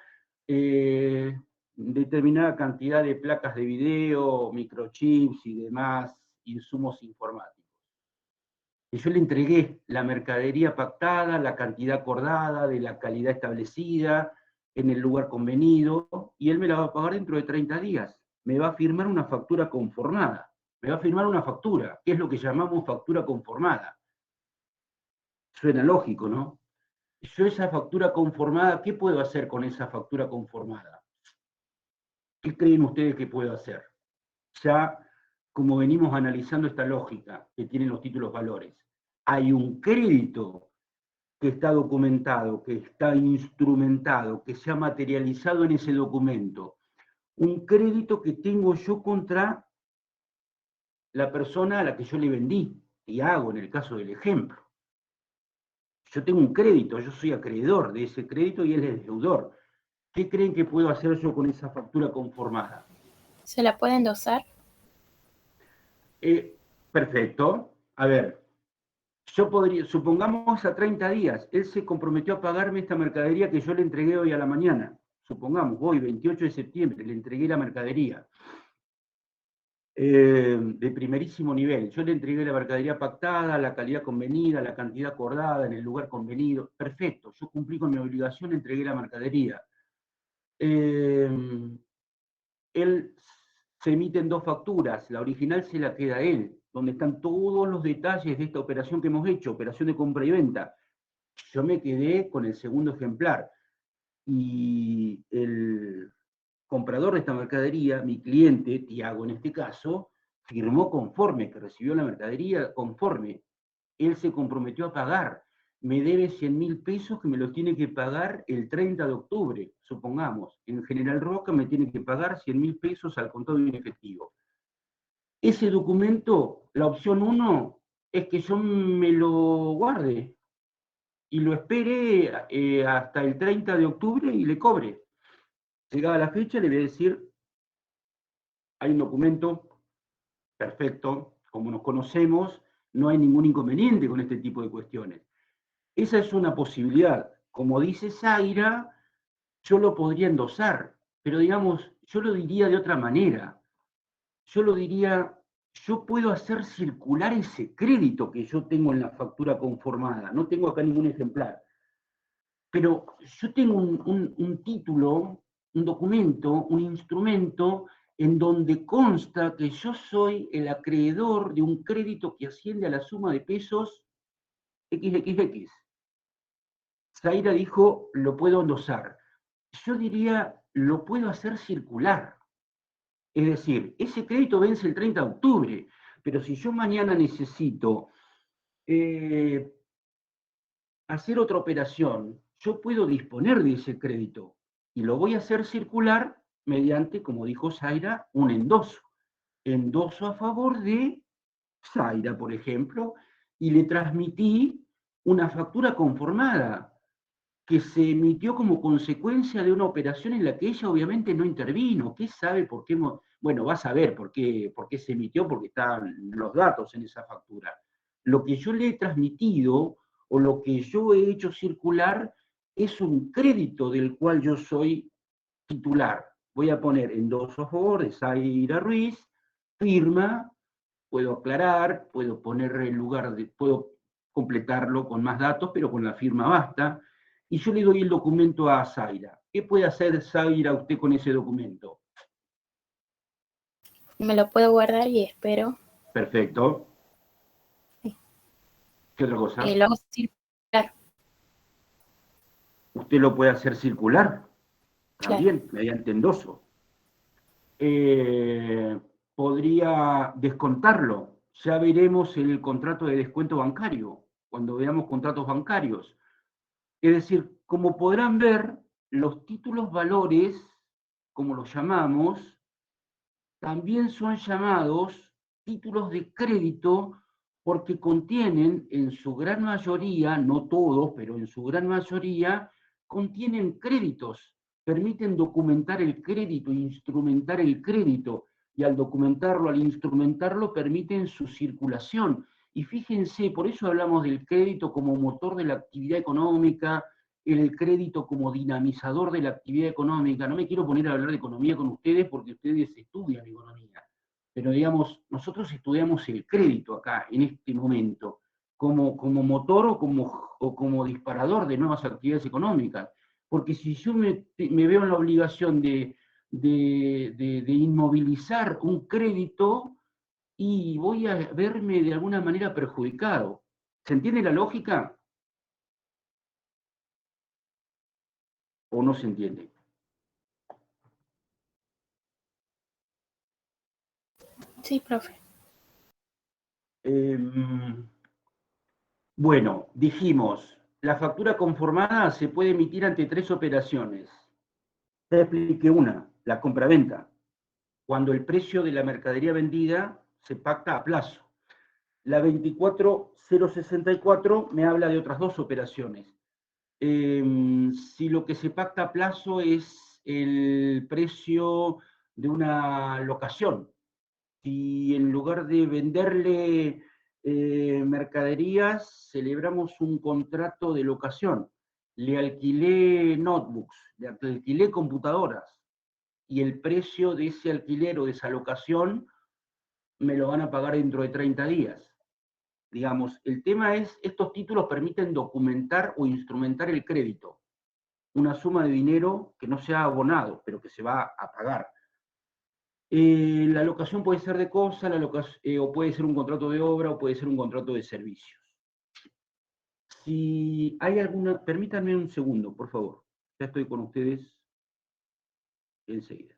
determinada cantidad de placas de video, microchips y demás insumos informáticos. Y yo le entregué la mercadería pactada, la cantidad acordada, de la calidad establecida, en el lugar convenido, y él me la va a pagar dentro de 30 días. Me va a firmar una factura conformada. Me va a firmar una factura, que es lo que llamamos factura conformada. Suena lógico, ¿no? Yo esa factura conformada, ¿qué puedo hacer con esa factura conformada? ¿Qué creen ustedes que puedo hacer? Ya, como venimos analizando esta lógica que tienen los títulos valores, hay un crédito que está documentado, que está instrumentado, que se ha materializado en ese documento. Un crédito que tengo yo contra la persona a la que yo le vendí, y hago en el caso del ejemplo. Yo tengo un crédito, yo soy acreedor de ese crédito y él es deudor. ¿Qué creen que puedo hacer yo con esa factura conformada? ¿Se la puede endosar? Perfecto. A ver, yo podría, supongamos a 30 días, él se comprometió a pagarme esta mercadería que yo le entregué hoy a la mañana. Supongamos, hoy, 28 de septiembre, le entregué la mercadería de primerísimo nivel. Yo le entregué la mercadería pactada, la calidad convenida, la cantidad acordada, en el lugar convenido. Perfecto, yo cumplí con mi obligación, entregué la mercadería. Él se emiten 2 facturas, la original se la queda a él, donde están todos los detalles de esta operación que hemos hecho, operación de compra y venta. Yo me quedé con el segundo ejemplar y el comprador de esta mercadería, mi cliente, Tiago en este caso, firmó conforme, que recibió la mercadería conforme. Él se comprometió a pagar. Me debe 100.000 pesos que me los tiene que pagar el 30 de octubre, supongamos. En General Roca me tiene que pagar 100.000 pesos al contado en efectivo. Ese documento, la opción 1, es que yo me lo guarde y lo espere hasta el 30 de octubre y le cobre. Llegada la fecha, le voy a decir, hay un documento perfecto, como nos conocemos, no hay ningún inconveniente con este tipo de cuestiones. Esa es una posibilidad. Como dice Zaira, yo lo podría endosar, pero digamos, yo lo diría de otra manera. Yo lo diría, yo puedo hacer circular ese crédito que yo tengo en la factura conformada. No tengo acá ningún ejemplar. Pero yo tengo un título, un documento, un instrumento en donde consta que yo soy el acreedor de un crédito que asciende a la suma de pesos XXX. Zaira dijo, lo puedo endosar. Yo diría, lo puedo hacer circular. Es decir, ese crédito vence el 30 de octubre, pero si yo mañana necesito hacer otra operación, yo puedo disponer de ese crédito y lo voy a hacer circular mediante, como dijo Zaira, un endoso. Endoso a favor de Zaira, por ejemplo, y le transmití una factura conformada que se emitió como consecuencia de una operación en la que ella obviamente no intervino. ¿Qué sabe por qué? Bueno, va a saber por qué se emitió, porque están los datos en esa factura. Lo que yo le he transmitido o lo que yo he hecho circular es un crédito del cual yo soy titular. Voy a poner endoso a favor de Zaira Ruiz, firma, puedo aclarar, puedo poner el lugar, puedo completarlo con más datos, pero con la firma basta, y yo le doy el documento a Zaira. ¿Qué puede hacer Zaira usted con ese documento? Me lo puedo guardar y espero. Perfecto. ¿Qué otra cosa? Lo hago circular. Usted lo puede hacer circular, también, Claro. mediante endoso. Podría descontarlo. Ya veremos el contrato de descuento bancario, cuando veamos contratos bancarios. Es decir, como podrán ver, los títulos valores, como los llamamos, también son llamados títulos de crédito porque contienen en su gran mayoría, no todos, pero en su gran mayoría, contienen créditos, permiten documentar el crédito, instrumentar el crédito, y al documentarlo, al instrumentarlo, permiten su circulación. Y fíjense, por eso hablamos del crédito como motor de la actividad económica, el crédito como dinamizador de la actividad económica. No me quiero poner a hablar de economía con ustedes porque ustedes estudian economía, pero digamos, nosotros estudiamos el crédito acá, en este momento, como motor o como disparador de nuevas actividades económicas. Porque si yo me veo en la obligación de inmovilizar un crédito, y voy a verme de alguna manera perjudicado. ¿Se entiende la lógica? ¿O no se entiende? Sí, profe. Bueno, dijimos, la factura conformada se puede emitir ante 3 operaciones. Ya expliqué una, la compraventa, cuando el precio de la mercadería vendida se pacta a plazo. La 24064 me habla de otras 2 operaciones. Si lo que se pacta a plazo es el precio de una locación, si en lugar de venderle mercaderías, celebramos un contrato de locación, le alquilé notebooks, le alquilé computadoras, y el precio de ese alquiler o de esa locación me lo van a pagar dentro de 30 días. Digamos, el tema es, estos títulos permiten documentar o instrumentar el crédito, una suma de dinero que no se ha abonado, pero que se va a pagar. La locación puede ser de cosa, o puede ser un contrato de obra, o puede ser un contrato de servicios. Si hay alguna, permítanme un segundo, por favor. Ya estoy con ustedes enseguida.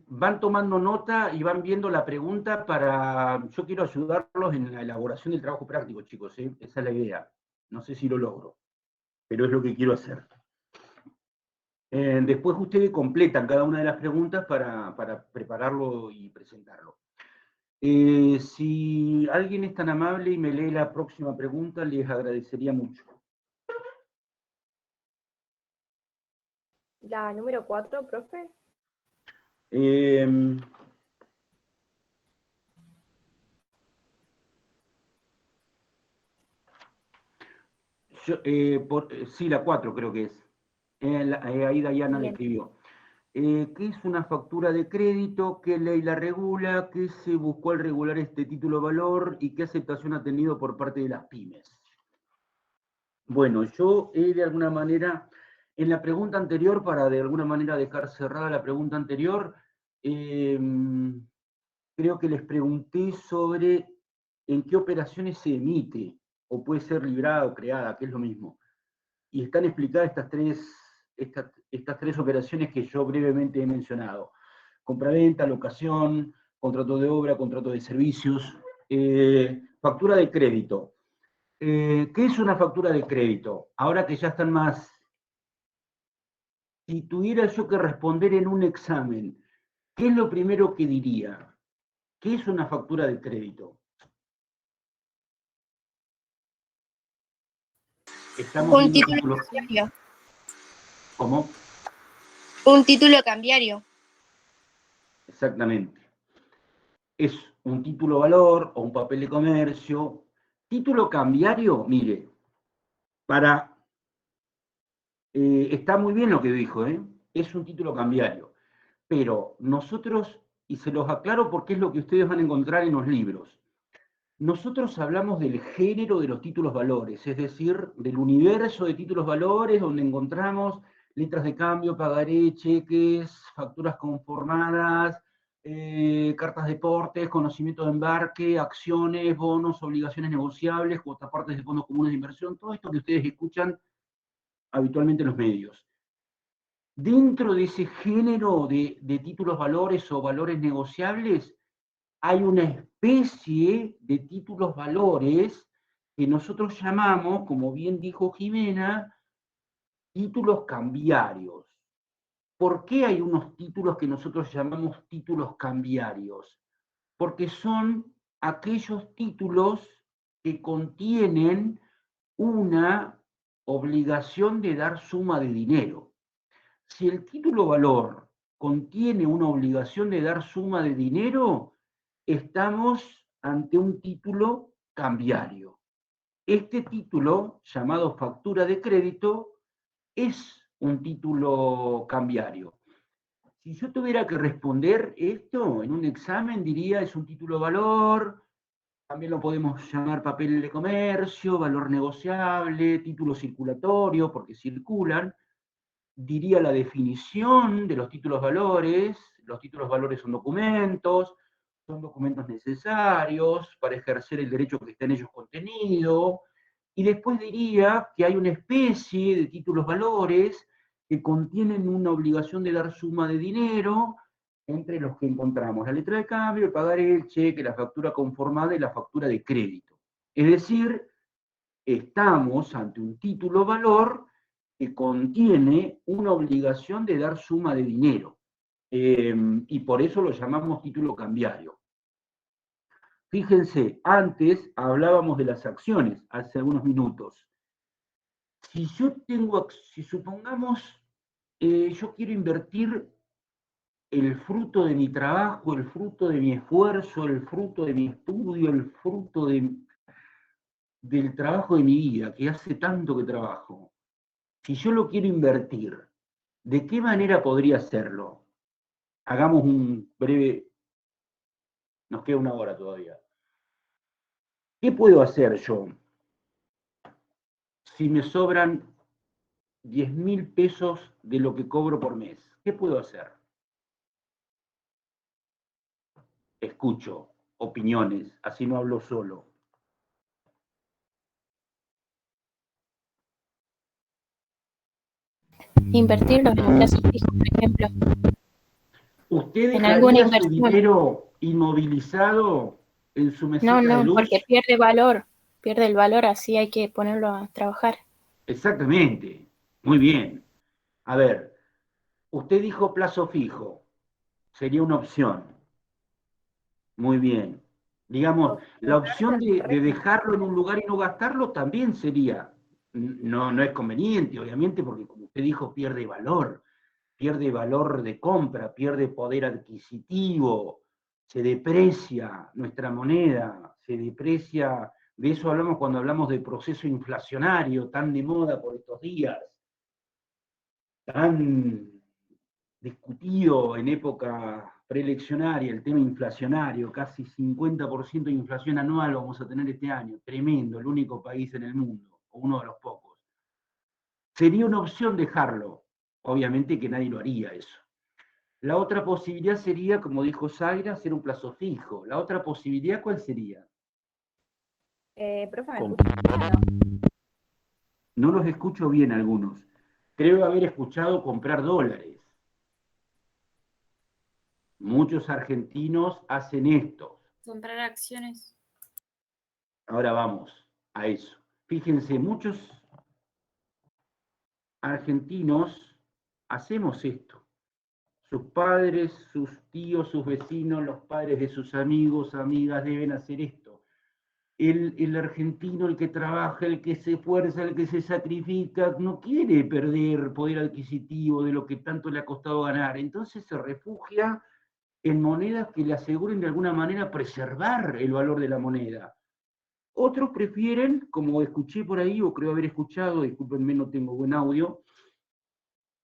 Van tomando nota y van viendo la pregunta para... Yo quiero ayudarlos en la elaboración del trabajo práctico, chicos, ¿eh? Esa es la idea. No sé si lo logro, pero es lo que quiero hacer. Después ustedes completan cada una de las preguntas para prepararlo y presentarlo. Si alguien es tan amable y me lee la próxima pregunta, les agradecería mucho. La número 4, profe. Sí, la 4 creo que es. Ahí Dayana le Bien. escribió. ¿Qué es una factura de crédito? ¿Qué ley la regula? ¿Qué se buscó al regular este título de valor? ¿Y qué aceptación ha tenido por parte de las pymes? Bueno, yo de alguna manera, en la pregunta anterior, para de alguna manera dejar cerrada la pregunta anterior, creo que les pregunté sobre en qué operaciones se emite, o puede ser librada o creada, que es lo mismo. Y están explicadas estas tres operaciones que yo brevemente he mencionado. Compraventa, locación, contrato de obra, contrato de servicios, factura de crédito. ¿Qué es una factura de crédito? Ahora que ya están más... Si tuviera yo que responder en un examen, ¿qué es lo primero que diría? ¿Qué es una factura de crédito? Estamos Un viendo título títulos... cambiario. ¿Cómo? Un título cambiario. Exactamente. Es un título valor o un papel de comercio. Título cambiario, mire, está muy bien lo que dijo, es un título cambiario, pero nosotros, y se los aclaro porque es lo que ustedes van a encontrar en los libros, nosotros hablamos del género de los títulos valores, es decir, del universo de títulos valores donde encontramos letras de cambio, pagaré, cheques, facturas conformadas, cartas de portes, conocimiento de embarque, acciones, bonos, obligaciones negociables, cuotapartes de fondos comunes de inversión, todo esto que ustedes escuchan habitualmente en los medios. Dentro de ese género de títulos valores o valores negociables, hay una especie de títulos valores que nosotros llamamos, como bien dijo Jimena, títulos cambiarios. ¿Por qué hay unos títulos que nosotros llamamos títulos cambiarios? Porque son aquellos títulos que contienen una obligación de dar suma de dinero. Si el título valor contiene una obligación de dar suma de dinero, estamos ante un título cambiario. Este título, llamado factura de crédito, es un título cambiario. Si yo tuviera que responder esto en un examen, diría es un título valor, también lo podemos llamar papel de comercio, valor negociable, título circulatorio, porque circulan. Diría la definición de los títulos valores son documentos necesarios para ejercer el derecho que está en ellos contenido, y después diría que hay una especie de títulos valores que contienen una obligación de dar suma de dinero, entre los que encontramos la letra de cambio, el pagaré, el cheque, la factura conformada y la factura de crédito. Es decir, estamos ante un título valor que contiene una obligación de dar suma de dinero. Y por eso lo llamamos título cambiario. Fíjense, antes hablábamos de las acciones, hace algunos minutos. Si supongamos, yo quiero invertir el fruto de mi trabajo, el fruto de mi esfuerzo, el fruto de mi estudio, el fruto del trabajo de mi vida, que hace tanto que trabajo. Si yo lo quiero invertir, ¿de qué manera podría hacerlo? Hagamos un breve... Nos queda una hora todavía. ¿Qué puedo hacer yo si me sobran 10.000 pesos de lo que cobro por mes? ¿Qué puedo hacer? Escucho opiniones, así no hablo solo. Invertirlo en un plazo fijo, por ejemplo. ¿Usted En alguna dejaría su inversión. dinero inmovilizado en su mesita de No, luz? porque pierde valor. Pierde el valor, así hay que ponerlo a trabajar. Exactamente. Muy bien. A ver, usted dijo plazo fijo. Sería una opción. Muy bien. Digamos, la opción de dejarlo en un lugar y no gastarlo también sería, no es conveniente, obviamente, porque como usted dijo, pierde valor de compra, pierde poder adquisitivo, se deprecia nuestra moneda, se deprecia, de eso hablamos cuando hablamos de proceso inflacionario, tan de moda por estos días, tan discutido en época preeleccionaria, el tema inflacionario, casi 50% de inflación anual vamos a tener este año, tremendo, el único país en el mundo, o uno de los pocos. Sería una opción dejarlo, obviamente que nadie lo haría eso. La otra posibilidad sería, como dijo Zaira, hacer un plazo fijo. La otra posibilidad, ¿cuál sería? Profe, ¿me escucha? No los escucho bien algunos. Creo haber escuchado comprar dólares. Muchos argentinos hacen esto. Comprar acciones. Ahora vamos a eso. Fíjense, muchos argentinos hacemos esto. Sus padres, sus tíos, sus vecinos, los padres de sus amigos, amigas deben hacer esto. El argentino, el que trabaja, el que se esfuerza, el que se sacrifica, no quiere perder poder adquisitivo de lo que tanto le ha costado ganar. Entonces se refugia en monedas que le aseguren de alguna manera preservar el valor de la moneda. Otros prefieren, como escuché por ahí, o creo haber escuchado, discúlpenme, no tengo buen audio,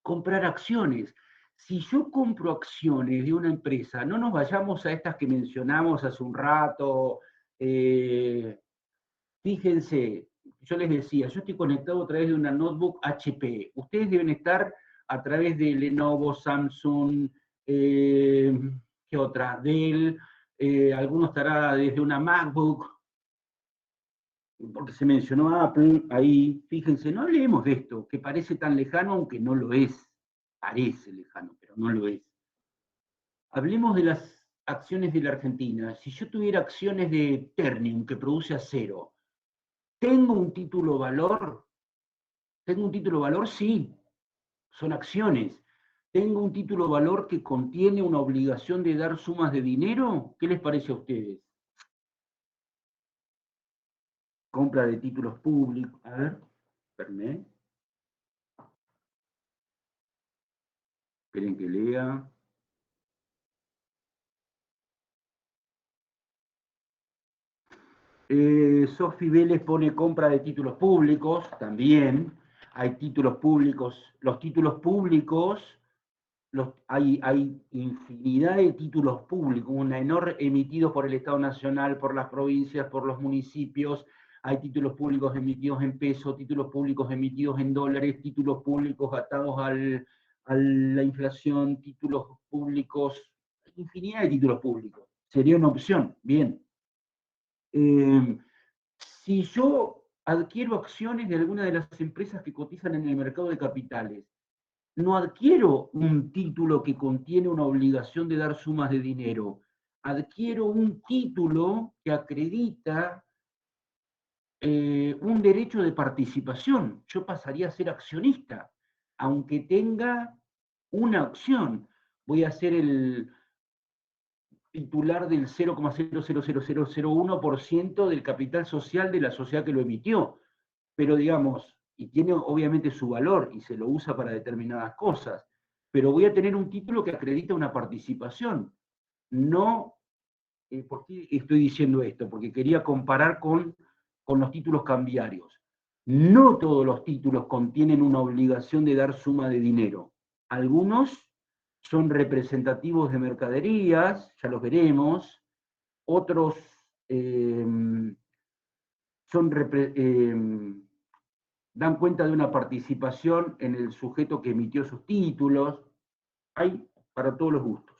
comprar acciones. Si yo compro acciones de una empresa, no nos vayamos a estas que mencionamos hace un rato. Fíjense, yo les decía, yo estoy conectado a través de una notebook HP. Ustedes deben estar a través de Lenovo, Samsung, ¿qué otra? Dell, alguno estará desde una MacBook, porque se mencionó Apple ahí. Fíjense, no hablemos de esto, que parece tan lejano, aunque no lo es. Parece lejano, pero no lo es. Hablemos de las acciones de la Argentina. Si yo tuviera acciones de Ternium, que produce acero, ¿tengo un título valor? ¿Tengo un título valor? Sí, son acciones. ¿Tengo un título valor que contiene una obligación de dar sumas de dinero? ¿Qué les parece a ustedes? Compra de títulos públicos. A ver, espérenme. Esperen que lea. Sofi Vélez pone compra de títulos públicos, también. Hay títulos públicos. Los títulos públicos, hay infinidad de títulos públicos, emitidos por el Estado Nacional, por las provincias, por los municipios. Hay títulos públicos emitidos en pesos, títulos públicos emitidos en dólares, títulos públicos atados a la inflación, títulos públicos, infinidad de títulos públicos. Sería una opción, bien. Si yo adquiero acciones de alguna de las empresas que cotizan en el mercado de capitales, no adquiero un título que contiene una obligación de dar sumas de dinero, adquiero un título que acredita un derecho de participación. Yo pasaría a ser accionista, aunque tenga una acción. Voy a ser el titular del 0,00001% del capital social de la sociedad que lo emitió. Pero digamos, y tiene obviamente su valor y se lo usa para determinadas cosas, pero voy a tener un título que acredita una participación. No, ¿por qué estoy diciendo esto? Porque quería comparar con los títulos cambiarios. No todos los títulos contienen una obligación de dar suma de dinero. Algunos son representativos de mercaderías, ya los veremos. Otros dan cuenta de una participación en el sujeto que emitió sus títulos. Hay para todos los gustos.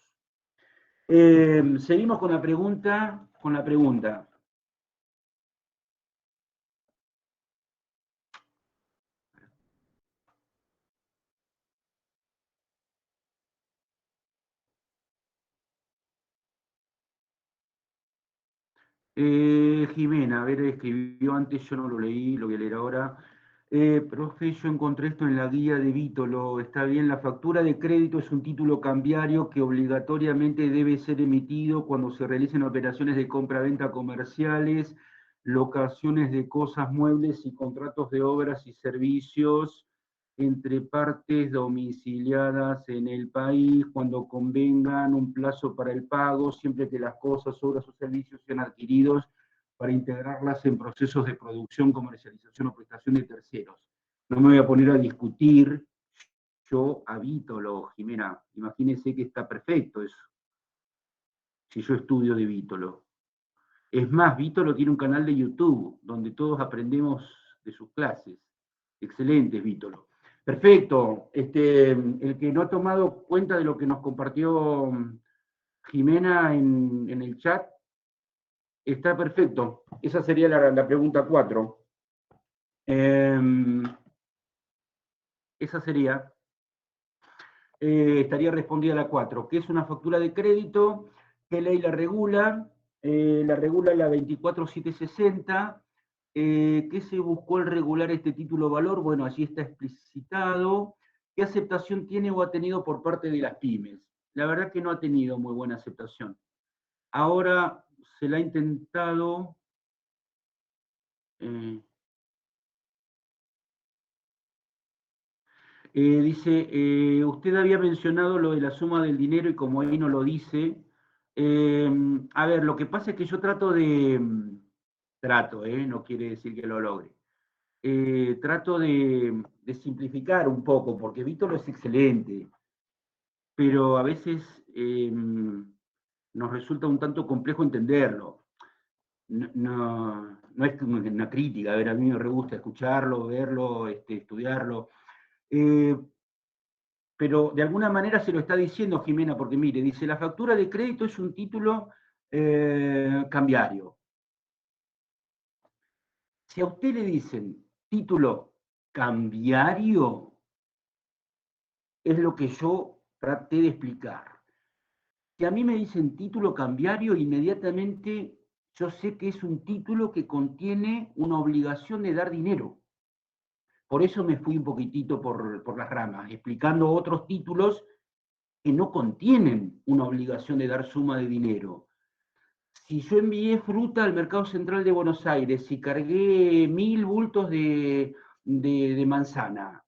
Seguimos con la pregunta. Jimena, a ver, escribió antes, yo no lo leí, lo voy a leer ahora. Profe, yo encontré esto en la guía de Vítolo. Está bien, la factura de crédito es un título cambiario que obligatoriamente debe ser emitido cuando se realicen operaciones de compra-venta comerciales, locaciones de cosas muebles y contratos de obras y servicios entre partes domiciliadas en el país, cuando convengan un plazo para el pago, siempre que las cosas, obras o servicios sean adquiridos para integrarlas en procesos de producción, comercialización o prestación de terceros. No me voy a poner a discutir yo a Vítolo, Jimena. Imagínense que está perfecto eso, si yo estudio de Vítolo. Es más, Vítolo tiene un canal de YouTube donde todos aprendemos de sus clases. Excelente, Vítolo. Perfecto. El que no ha tomado cuenta de lo que nos compartió Jimena en el chat, está perfecto. Esa sería la pregunta 4. Esa sería. estaría respondida la 4. ¿Qué es una factura de crédito? ¿Qué ley la regula? La regula la 24760. ¿Qué se buscó al regular este título valor? Bueno, allí está explicitado. ¿Qué aceptación tiene o ha tenido por parte de las pymes? La verdad que no ha tenido muy buena aceptación. Ahora se la ha intentado... dice, usted había mencionado lo de la suma del dinero y como ahí no lo dice, a ver, lo que pasa es que yo trato de, no quiere decir que lo logre, trato de simplificar un poco, porque Vítolo es excelente, pero a veces nos resulta un tanto complejo entenderlo. No es una crítica, a ver, a mí me re gusta escucharlo, verlo, estudiarlo, pero de alguna manera se lo está diciendo Jimena, porque mire, dice, la factura de crédito es un título cambiario. Si a usted le dicen título cambiario, es lo que yo traté de explicar. Si a mí me dicen título cambiario, inmediatamente yo sé que es un título que contiene una obligación de dar dinero. Por eso me fui un poquitito por las ramas, explicando otros títulos que no contienen una obligación de dar suma de dinero. Si yo envié fruta al Mercado Central de Buenos Aires y cargué 1000 bultos de manzana,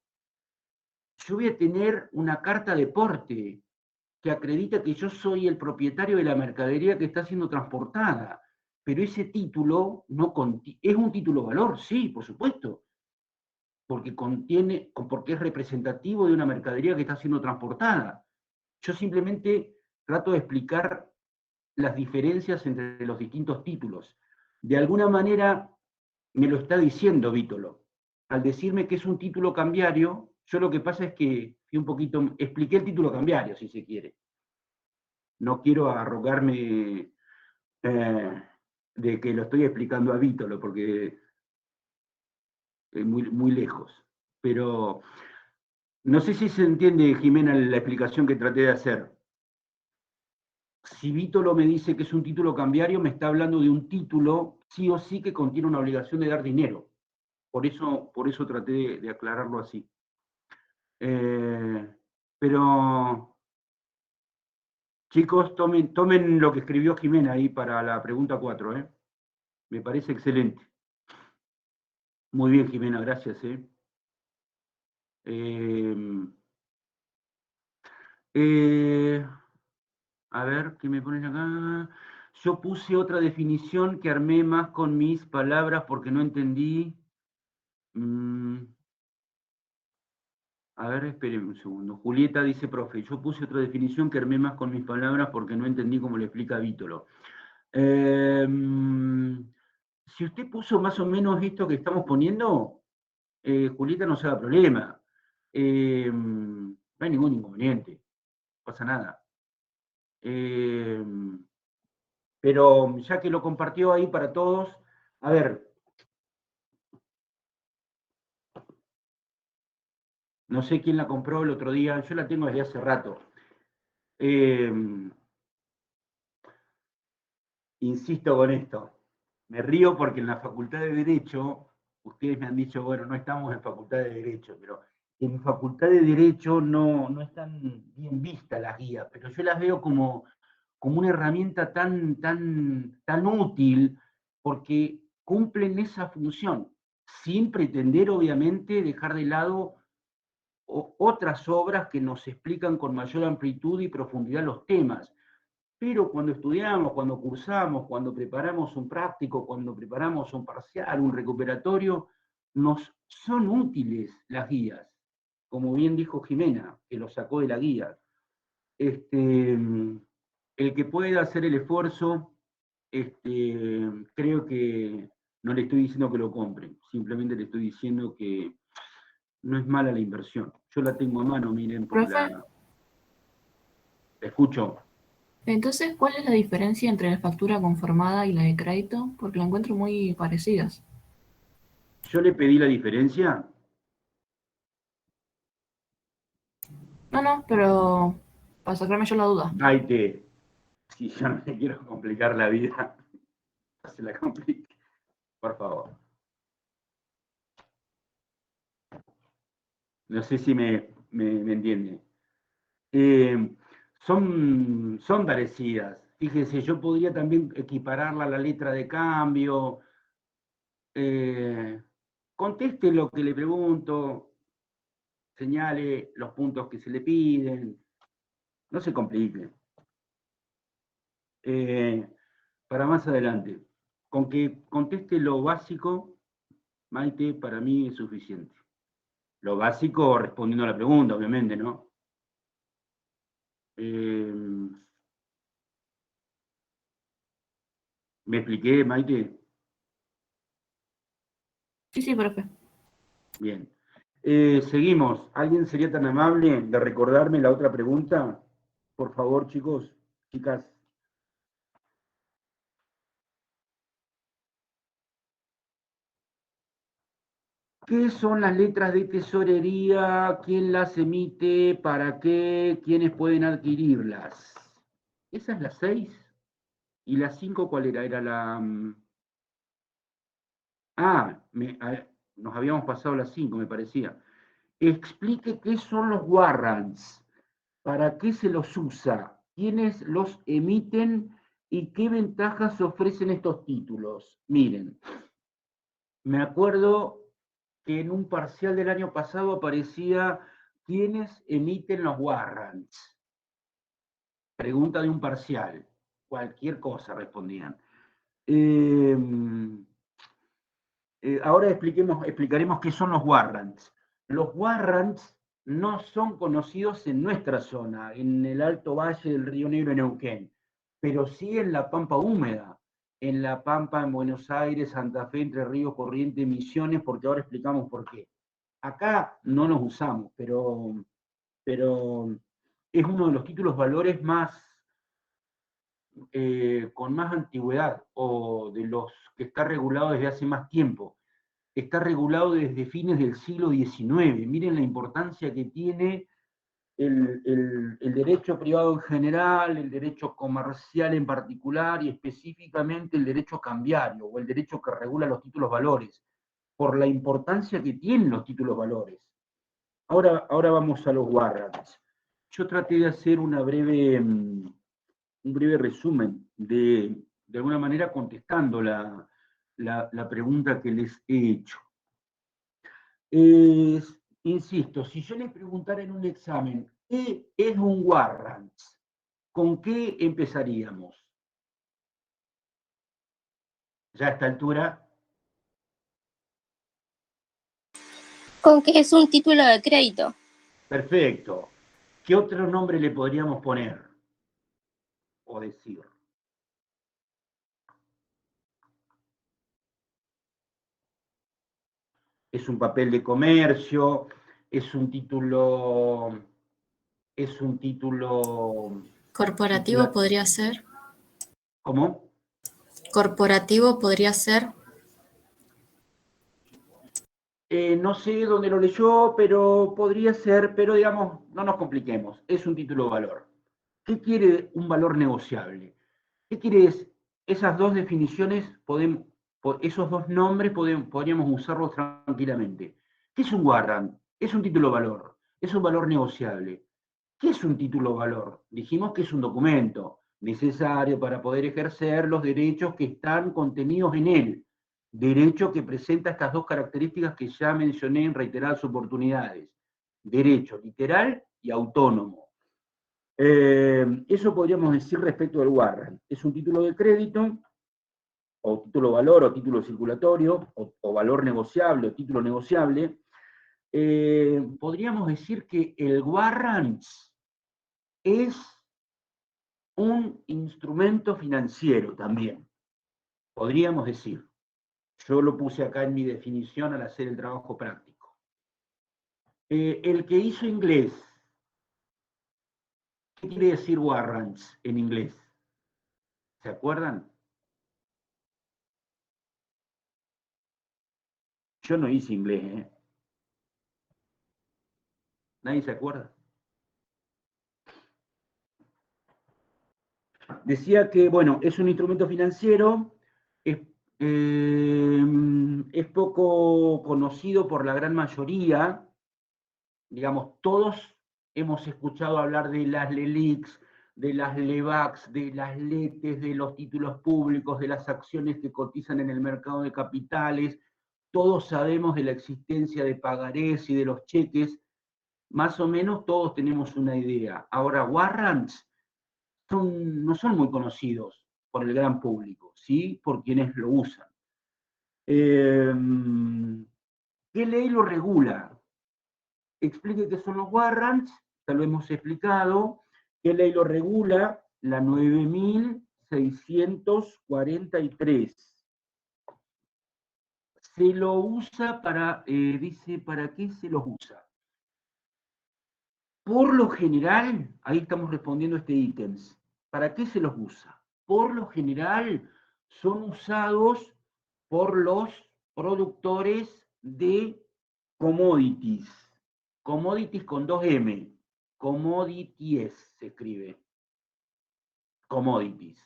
yo voy a tener una carta de porte que acredita que yo soy el propietario de la mercadería que está siendo transportada. Pero ese título no es un título valor, sí, por supuesto, porque es representativo de una mercadería que está siendo transportada. Yo simplemente trato de explicar las diferencias entre los distintos títulos. De alguna manera me lo está diciendo Vítolo. Al decirme que es un título cambiario, yo lo que pasa es que expliqué el título cambiario, si se quiere. No quiero arrogarme de que lo estoy explicando a Vítolo, porque es muy lejos. Pero no sé si se entiende, Jimena, la explicación que traté de hacer. Si Vítolo me dice que es un título cambiario, me está hablando de un título sí o sí que contiene una obligación de dar dinero. Por eso traté de aclararlo así. Pero, chicos, tomen lo que escribió Jimena ahí para la pregunta 4. Me parece excelente. Muy bien, Jimena, gracias. A ver, ¿qué me ponen acá? Yo puse otra definición que armé más con mis palabras porque no entendí. A ver, esperen un segundo. Julieta dice, profe, yo puse otra definición que armé más con mis palabras porque no entendí cómo le explica Vítolo. Si usted puso más o menos esto que estamos poniendo, Julieta, no se haga problema. No hay ningún inconveniente, no pasa nada. Pero ya que lo compartió ahí para todos, a ver, no sé quién la compró el otro día, yo la tengo desde hace rato. Insisto con esto, me río porque en la Facultad de Derecho, ustedes me han dicho, bueno, no estamos en Facultad de Derecho, pero en Facultad de Derecho no están bien vistas las guías, pero yo las veo como una herramienta tan útil, porque cumplen esa función, sin pretender, obviamente, dejar de lado otras obras que nos explican con mayor amplitud y profundidad los temas. Pero cuando estudiamos, cuando cursamos, cuando preparamos un práctico, cuando preparamos un parcial, un recuperatorio, nos son útiles las guías, como bien dijo Jimena, que lo sacó de la guía. El que pueda hacer el esfuerzo, creo que no le estoy diciendo que lo compren, simplemente le estoy diciendo que no es mala la inversión. Yo la tengo a mano, miren, porque la escucho. Entonces, ¿cuál es la diferencia entre la factura conformada y la de crédito? Porque la encuentro muy parecidas. Yo le pedí la diferencia. No, pero para sacarme yo la duda. Maite, si yo no te quiero complicar la vida, no se la complique, por favor. No sé si me entiende. Son parecidas. Fíjese, yo podría también equipararla a la letra de cambio. Conteste lo que le pregunto, señale los puntos que se le piden, no se complique. Para más adelante, con que conteste lo básico, Maite, para mí es suficiente. Lo básico respondiendo a la pregunta, obviamente, ¿no? ¿Me expliqué, Maite? Sí, profe. Bien. Seguimos. ¿Alguien sería tan amable de recordarme la otra pregunta? Por favor, chicos, chicas. ¿Qué son las letras de tesorería? ¿Quién las emite? ¿Para qué? ¿Quiénes pueden adquirirlas? ¿Esa es la 6? ¿Y la 5 cuál era? Era la... nos habíamos pasado la 5, me parecía. Explique qué son los warrants, para qué se los usa, quiénes los emiten y qué ventajas ofrecen estos títulos. Miren, me acuerdo que en un parcial del año pasado aparecía quiénes emiten los warrants. Pregunta de un parcial. Cualquier cosa respondían. Ahora explicaremos qué son los warrants. Los warrants no son conocidos en nuestra zona, en el Alto Valle del Río Negro en Neuquén, pero sí en la Pampa húmeda, en la Pampa, en Buenos Aires, Santa Fe, Entre Ríos, Corrientes, Misiones, porque ahora explicamos por qué. Acá no los usamos, pero es uno de los títulos valores más, con más antigüedad, o de los que está regulado desde hace más tiempo. Está regulado desde fines del siglo XIX. Miren la importancia que tiene el derecho privado en general, el derecho comercial en particular y específicamente el derecho cambiario o el derecho que regula los títulos valores, por la importancia que tienen los títulos valores. Ahora vamos a los warrants. Yo traté de hacer un breve resumen, de alguna manera contestando la pregunta que les he hecho. Insisto, si yo les preguntara en un examen, ¿qué es un warrant? ¿Con qué empezaríamos? Ya a esta altura, Con que es un título de crédito. perfecto. ¿Qué otro nombre le podríamos poner o decir? Es un papel de comercio, es un título... Corporativo podría ser. ¿Cómo? Corporativo podría ser. No sé dónde lo leyó, pero podría ser, pero digamos, no nos compliquemos, es un título de valor. ¿Qué quiere un valor negociable? ¿Qué quiere esas dos definiciones, esos dos nombres podríamos usarlos tranquilamente? ¿Qué es un warrant? Es un título de valor, es un valor negociable. ¿Qué es un título de valor? Dijimos que es un documento necesario para poder ejercer los derechos que están contenidos en él. Derecho que presenta estas dos características que ya mencioné en reiteradas oportunidades. Derecho literal y autónomo. Eso podríamos decir respecto del warrant. Es un título de crédito, o título de valor, o título circulatorio, o valor negociable, o título negociable. Podríamos decir que el warrant es un instrumento financiero también, podríamos decir. Yo lo puse acá en mi definición al hacer el trabajo práctico. El que hizo inglés, ¿qué quiere decir warrants en inglés? ¿Se acuerdan? Yo no hice inglés, ¿eh? ¿Nadie se acuerda? Decía que, bueno, es un instrumento financiero, es poco conocido por la gran mayoría, digamos, todos hemos escuchado hablar de las LELIQs, de las LEVAQs, de las LETES, de los títulos públicos, de las acciones que cotizan en el mercado de capitales, todos sabemos de la existencia de pagarés y de los cheques, más o menos todos tenemos una idea. Ahora, warrants no son muy conocidos por el gran público, ¿sí? Por quienes lo usan. ¿Qué ley lo regula? Explique qué son los warrants, ya lo hemos explicado. ¿Qué ley lo regula? La 9643. Se lo usa para, dice, ¿para qué se los usa? Por lo general, ahí estamos respondiendo este ítems. ¿Para qué se los usa? Por lo general son usados por los productores de commodities. Commodities con 2M. Commodities se escribe. Commodities.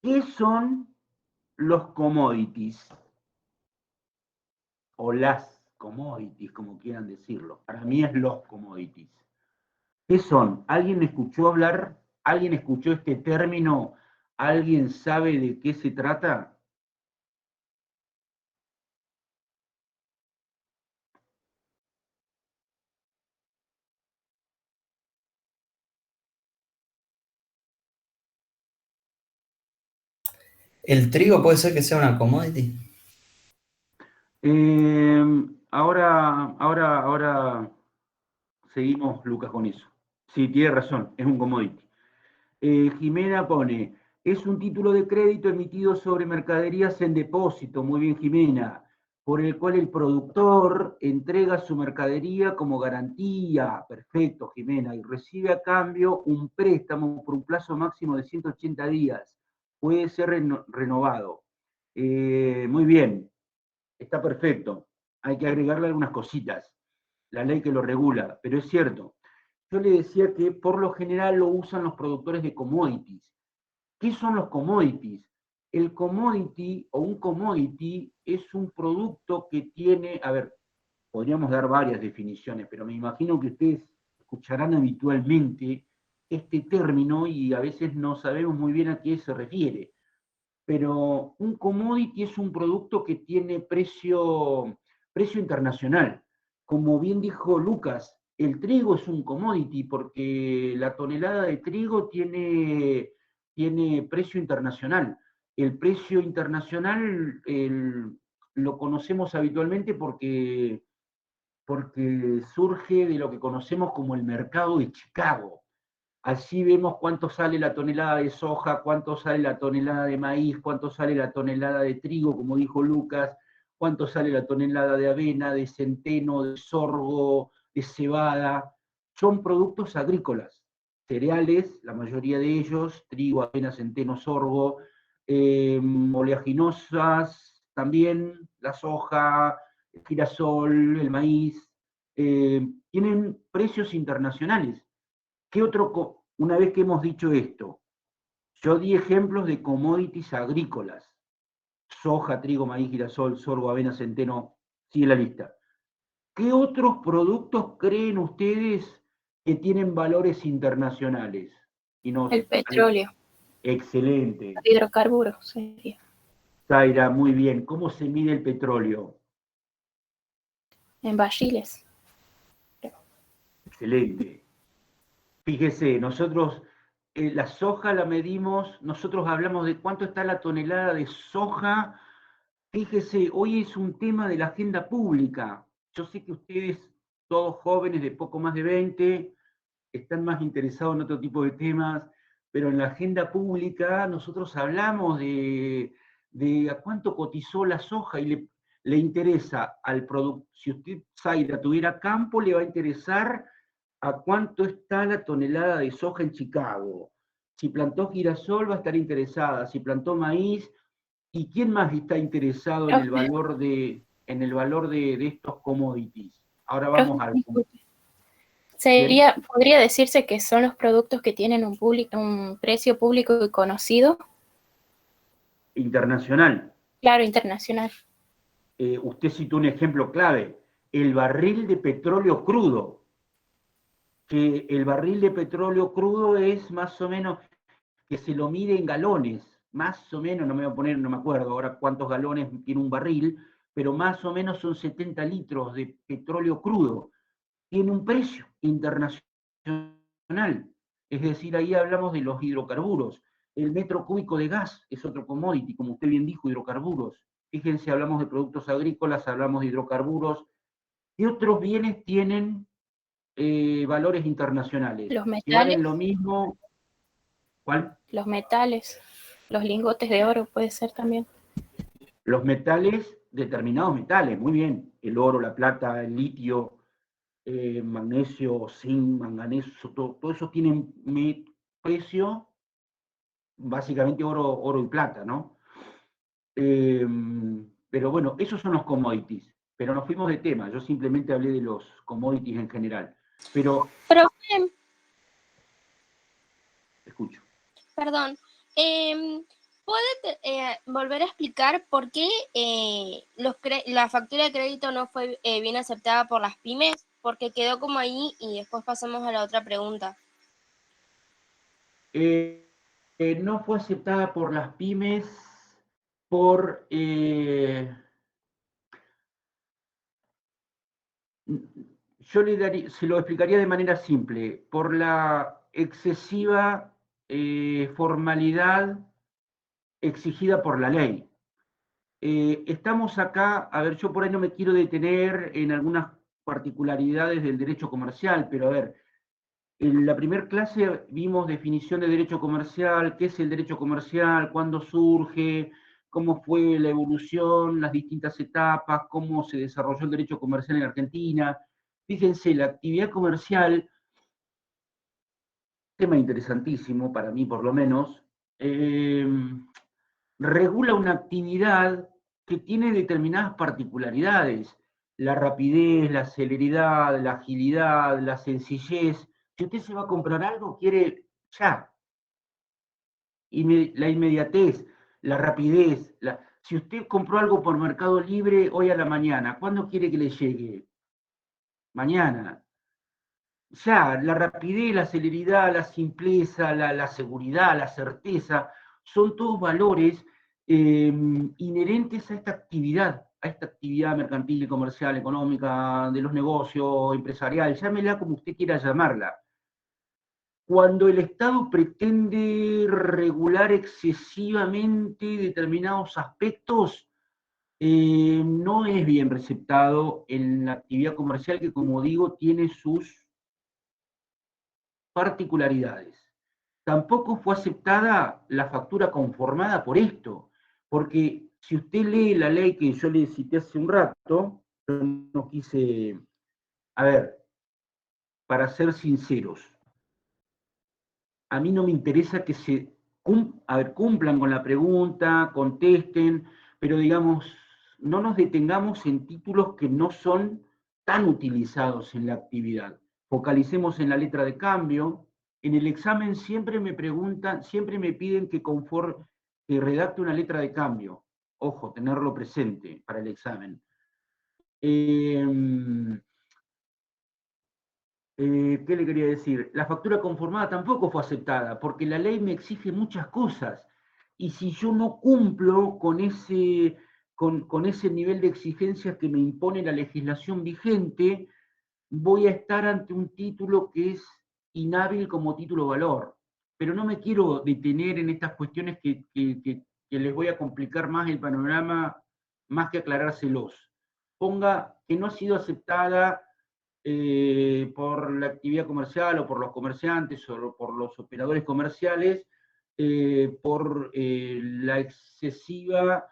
¿Qué son los commodities? O las commodities, como quieran decirlo. Para mí es los commodities. ¿Qué son? ¿Alguien escuchó hablar? ¿Alguien escuchó este término? ¿Alguien sabe de qué se trata? ¿El trigo puede ser que sea una commodity? Ahora seguimos, Lucas, con eso. Sí, tiene razón, es un commodity. Jimena pone, es un título de crédito emitido sobre mercaderías en depósito, muy bien Jimena, por el cual el productor entrega su mercadería como garantía, perfecto Jimena, y recibe a cambio un préstamo por un plazo máximo de 180 días, puede ser renovado. Muy bien, está perfecto, hay que agregarle algunas cositas, la ley que lo regula, pero es cierto. Yo le decía que por lo general lo usan los productores de commodities. ¿Qué son los commodities? El commodity o un commodity es un producto que tiene, a ver, podríamos dar varias definiciones, pero me imagino que ustedes escucharán habitualmente este término y a veces no sabemos muy bien a qué se refiere. Pero un commodity es un producto que tiene precio internacional. Como bien dijo Lucas, el trigo es un commodity porque la tonelada de trigo tiene precio internacional. El precio internacional lo conocemos habitualmente porque surge de lo que conocemos como el mercado de Chicago. Allí vemos cuánto sale la tonelada de soja, cuánto sale la tonelada de maíz, cuánto sale la tonelada de trigo, como dijo Lucas, cuánto sale la tonelada de avena, de centeno, de sorgo, de cebada. Son productos agrícolas, cereales, la mayoría de ellos, trigo, avena, centeno, sorgo, oleaginosas, también la soja, el girasol, el maíz, tienen precios internacionales. ¿Qué otro, una vez que hemos dicho esto, yo di ejemplos de commodities agrícolas, soja, trigo, maíz, girasol, sorgo, avena, centeno, sigue la lista. ¿Qué otros productos creen ustedes que tienen valores internacionales? El petróleo. Excelente. Hidrocarburos sería. Zaira, muy bien. ¿Cómo se mide el petróleo? En barriles. Excelente. Fíjese, nosotros la soja la medimos, nosotros hablamos de cuánto está la tonelada de soja. Fíjese, hoy es un tema de la agenda pública. Yo sé que ustedes, todos jóvenes de poco más de 20, están más interesados en otro tipo de temas, pero en la agenda pública nosotros hablamos de a cuánto cotizó la soja y le interesa al producto. Si usted, Zaira, tuviera campo, le va a interesar a cuánto está la tonelada de soja en Chicago. Si plantó girasol va a estar interesada, si plantó maíz, ¿y quién más está interesado en el valor de estos commodities? Ahora vamos al... Podría decirse que son los productos que tienen un precio público y conocido. Internacional. Claro, internacional. Usted citó un ejemplo clave, el barril de petróleo crudo, que el barril de petróleo crudo es más o menos, que se lo mide en galones, más o menos, no me voy a poner, no me acuerdo ahora cuántos galones tiene un barril, pero más o menos son 70 litros de petróleo crudo. Tiene un precio internacional, es decir, ahí hablamos de los hidrocarburos. El metro cúbico de gas es otro commodity, como usted bien dijo, hidrocarburos. Fíjense, hablamos de productos agrícolas, hablamos de hidrocarburos. ¿Qué otros bienes tienen valores internacionales? Los Que metales. valen lo mismo. ¿Cuál? Los metales, los lingotes de oro puede ser también. Los metales, determinados metales, muy bien. El oro, la plata, el litio, magnesio, zinc, manganeso, todo eso tiene precio, básicamente oro y plata, ¿no? Pero bueno, esos son los commodities. Pero nos fuimos de tema, yo simplemente hablé de los commodities en general. Pero escucho. Perdón, ¿puede volver a explicar por qué la factura de crédito no fue bien aceptada por las pymes? Porque quedó como ahí y después pasamos a la otra pregunta. No fue aceptada por las pymes por... yo se lo explicaría de manera simple, por la excesiva formalidad exigida por la ley. Estamos acá, a ver, yo por ahí no me quiero detener en algunas particularidades del derecho comercial, pero a ver, en la primera clase vimos definición de derecho comercial, qué es el derecho comercial, cuándo surge, cómo fue la evolución, las distintas etapas, cómo se desarrolló el derecho comercial en Argentina. Fíjense, la actividad comercial, tema interesantísimo para mí por lo menos, regula una actividad que tiene determinadas particularidades, la rapidez, la celeridad, la agilidad, la sencillez. Si usted se va a comprar algo, quiere ya. La inmediatez, la rapidez. Si usted compró algo por Mercado Libre hoy a la mañana, ¿cuándo quiere que le llegue? Mañana. Ya, la rapidez, la celeridad, la simpleza, la seguridad, la certeza, son todos valores inherentes a esta actividad mercantil, comercial, económica, de los negocios, empresarial, llámela como usted quiera llamarla. Cuando el Estado pretende regular excesivamente determinados aspectos, no es bien receptado en la actividad comercial que, como digo, tiene sus particularidades. Tampoco fue aceptada la factura conformada por esto, porque si usted lee la ley que yo le cité hace un rato, yo no quise, a ver, para ser sinceros, a mí no me interesa que cumplan con la pregunta, contesten, pero digamos, no nos detengamos en títulos que no son tan utilizados en la actividad. Focalicemos en la letra de cambio. En el examen siempre me preguntan, siempre me piden que redacte una letra de cambio. Ojo, tenerlo presente para el examen. ¿Qué le quería decir? La factura conformada tampoco fue aceptada, porque la ley me exige muchas cosas. Y si yo no cumplo con ese nivel de exigencias que me impone la legislación vigente, voy a estar ante un título que es inhábil como título valor. Pero no me quiero detener en estas cuestiones que les voy a complicar más el panorama, más que aclarárselos. Ponga que no ha sido aceptada por la actividad comercial o por los comerciantes o por los operadores comerciales, por la excesiva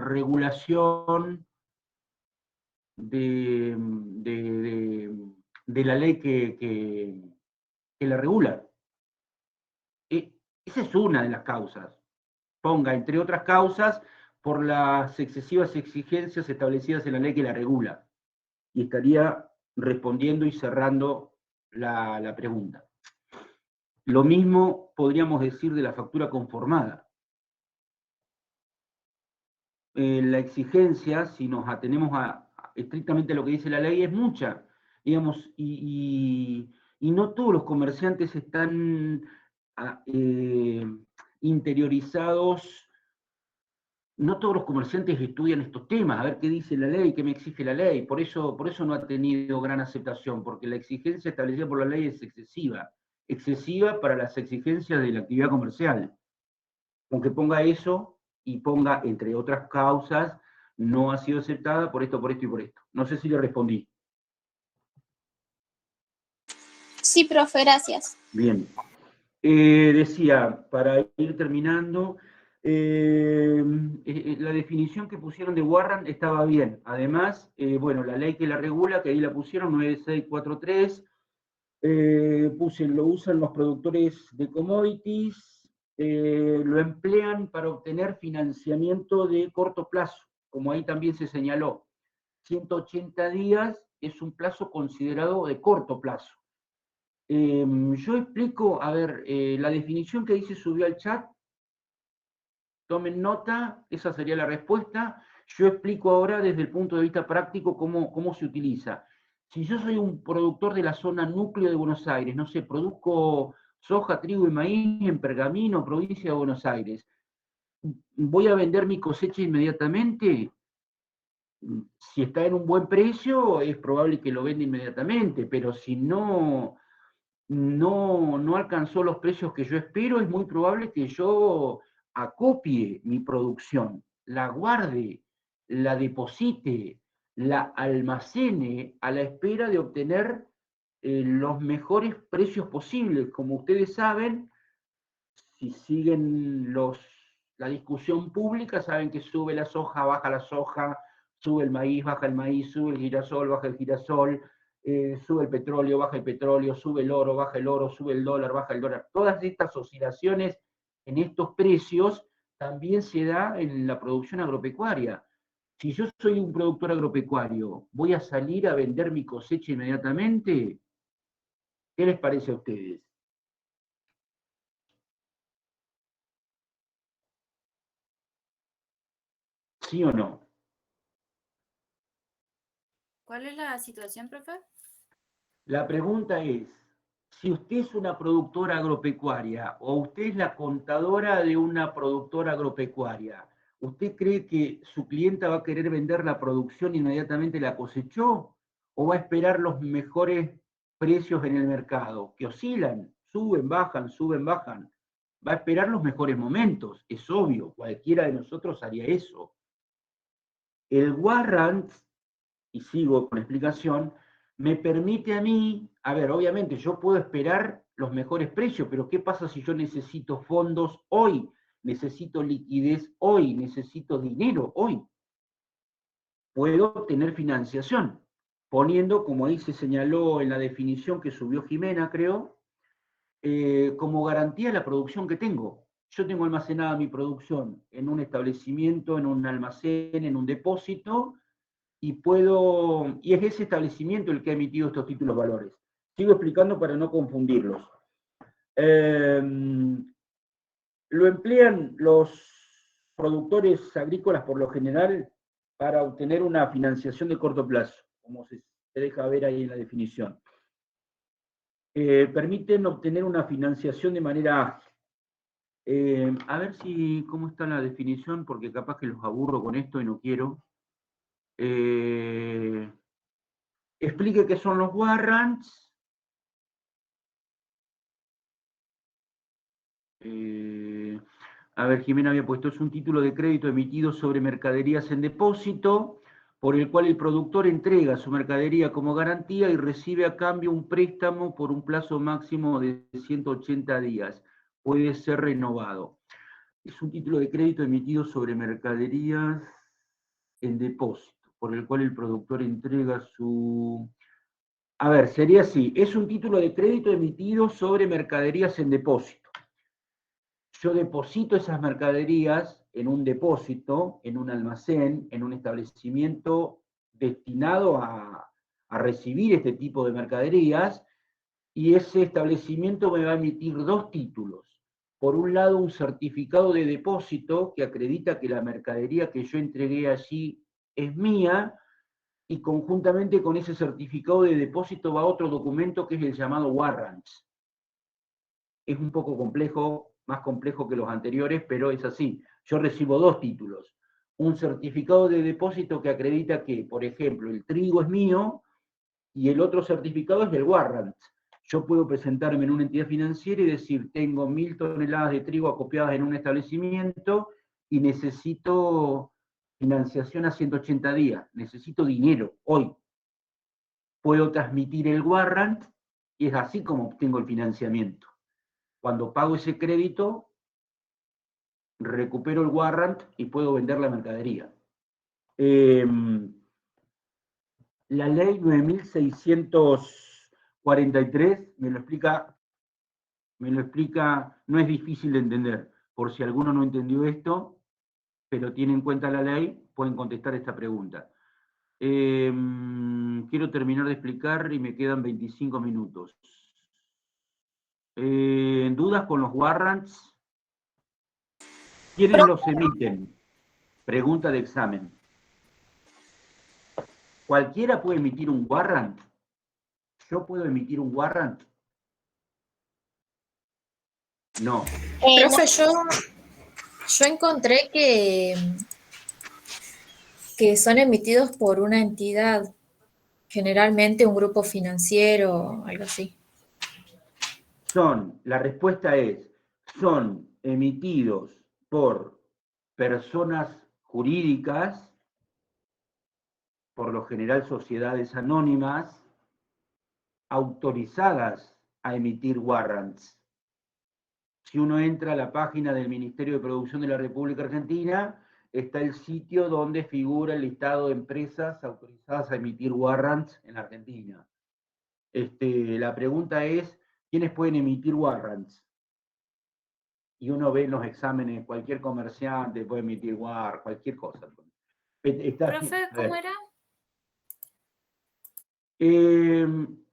regulación de la ley que la regula. Esa es una de las causas. Ponga, entre otras causas, por las excesivas exigencias establecidas en la ley que la regula. Y estaría respondiendo y cerrando la pregunta. Lo mismo podríamos decir de la factura conformada. La exigencia, si nos atenemos estrictamente a lo que dice la ley, es mucha, digamos, y no todos los comerciantes están interiorizados, no todos los comerciantes estudian estos temas, a ver qué dice la ley, qué me exige la ley, por eso no ha tenido gran aceptación, porque la exigencia establecida por la ley es excesiva para las exigencias de la actividad comercial. Aunque ponga eso y ponga, entre otras causas, no ha sido aceptada por esto, por esto y por esto. No sé si le respondí. Sí, profe, gracias. Bien. Decía, para ir terminando, la definición que pusieron de warrant estaba bien. Además, bueno, la ley que la regula, que ahí la pusieron, 9643, lo usan los productores de commodities, lo emplean para obtener financiamiento de corto plazo, como ahí también se señaló. 180 días es un plazo considerado de corto plazo. Yo explico, a ver, la definición que dice subió al chat, tomen nota, esa sería la respuesta. Yo explico ahora desde el punto de vista práctico cómo se utiliza. Si yo soy un productor de la zona núcleo de Buenos Aires, no sé, produzco soja, trigo y maíz en Pergamino, provincia de Buenos Aires, ¿voy a vender mi cosecha inmediatamente? Si está en un buen precio, es probable que lo venda inmediatamente, pero si no alcanzó los precios que yo espero, es muy probable que yo acopie mi producción, la guarde, la deposite, la almacene a la espera de obtener los mejores precios posibles. Como ustedes saben, si siguen la discusión pública, saben que sube la soja, baja la soja, sube el maíz, baja el maíz, sube el girasol, baja el girasol, sube el petróleo, baja el petróleo, sube el oro, baja el oro, sube el dólar, baja el dólar. Todas estas oscilaciones en estos precios también se da en la producción agropecuaria. Si yo soy un productor agropecuario, ¿voy a salir a vender mi cosecha inmediatamente? ¿Qué les parece a ustedes? ¿Sí o no? ¿Cuál es la situación, profe? La pregunta es, si usted es una productora agropecuaria o usted es la contadora de una productora agropecuaria, ¿usted cree que su clienta va a querer vender la producción inmediatamente la cosechó o va a esperar los mejores precios en el mercado, que oscilan, suben, bajan, suben, bajan? Va a esperar los mejores momentos, es obvio, cualquiera de nosotros haría eso. El warrant, y sigo con la explicación, me permite a mí, a ver, obviamente yo puedo esperar los mejores precios, pero ¿qué pasa si yo necesito fondos hoy? Necesito liquidez hoy, necesito dinero hoy. Puedo obtener financiación, poniendo, como ahí se señaló en la definición que subió Jimena, creo, como garantía la producción que tengo. Yo tengo almacenada mi producción en un establecimiento, en un almacén, en un depósito, y es ese establecimiento el que ha emitido estos títulos valores. Sigo explicando para no confundirlos. Lo emplean los productores agrícolas por lo general para obtener una financiación de corto plazo, como se deja ver ahí en la definición. Permiten obtener una financiación de manera ágil. A ver cómo está la definición, porque capaz que los aburro con esto y no quiero. Explique qué son los warrants. A ver, Jimena había puesto, es un título de crédito emitido sobre mercaderías en depósito, por el cual el productor entrega su mercadería como garantía y recibe a cambio un préstamo por un plazo máximo de 180 días. Puede ser renovado. Es un título de crédito emitido sobre mercaderías en depósito, por el cual el productor entrega su... A ver, sería así, es un título de crédito emitido sobre mercaderías en depósito. Yo deposito esas mercaderías en un depósito, en un almacén, en un establecimiento destinado a a recibir este tipo de mercaderías, y ese establecimiento me va a emitir dos títulos. Por un lado, un certificado de depósito que acredita que la mercadería que yo entregué allí es mía, y conjuntamente con ese certificado de depósito va otro documento que es el llamado warrant. Es un poco complejo, más complejo que los anteriores, pero es así. Yo recibo dos títulos. Un certificado de depósito que acredita que, por ejemplo, el trigo es mío, y el otro certificado es del warrant. Yo puedo presentarme en una entidad financiera y decir, tengo 1000 toneladas de trigo acopiadas en un establecimiento y necesito financiación a 180 días, necesito dinero hoy. Puedo transmitir el warrant y es así como obtengo el financiamiento. Cuando pago ese crédito, recupero el warrant y puedo vender la mercadería. La ley 9643 me lo explica, no es difícil de entender. Por si alguno no entendió esto, pero tiene en cuenta la ley, pueden contestar esta pregunta. Quiero terminar de explicar y me quedan 25 minutos. ¿Dudas con los warrants? ¿Quiénes los emiten? Pregunta de examen. ¿Cualquiera puede emitir un warrant? ¿Yo puedo emitir un warrant? No. Profe, yo encontré que son emitidos por una entidad, generalmente un grupo financiero o algo así. La respuesta es, son emitidos por personas jurídicas, por lo general sociedades anónimas, autorizadas a emitir warrants. Si uno entra a la página del Ministerio de Producción de la República Argentina, está el sitio donde figura el listado de empresas autorizadas a emitir warrants en Argentina. La pregunta es, ¿quiénes pueden emitir warrants? Y uno ve en los exámenes, cualquier comerciante puede emitir warrants, cualquier cosa. Profe, ¿cómo era?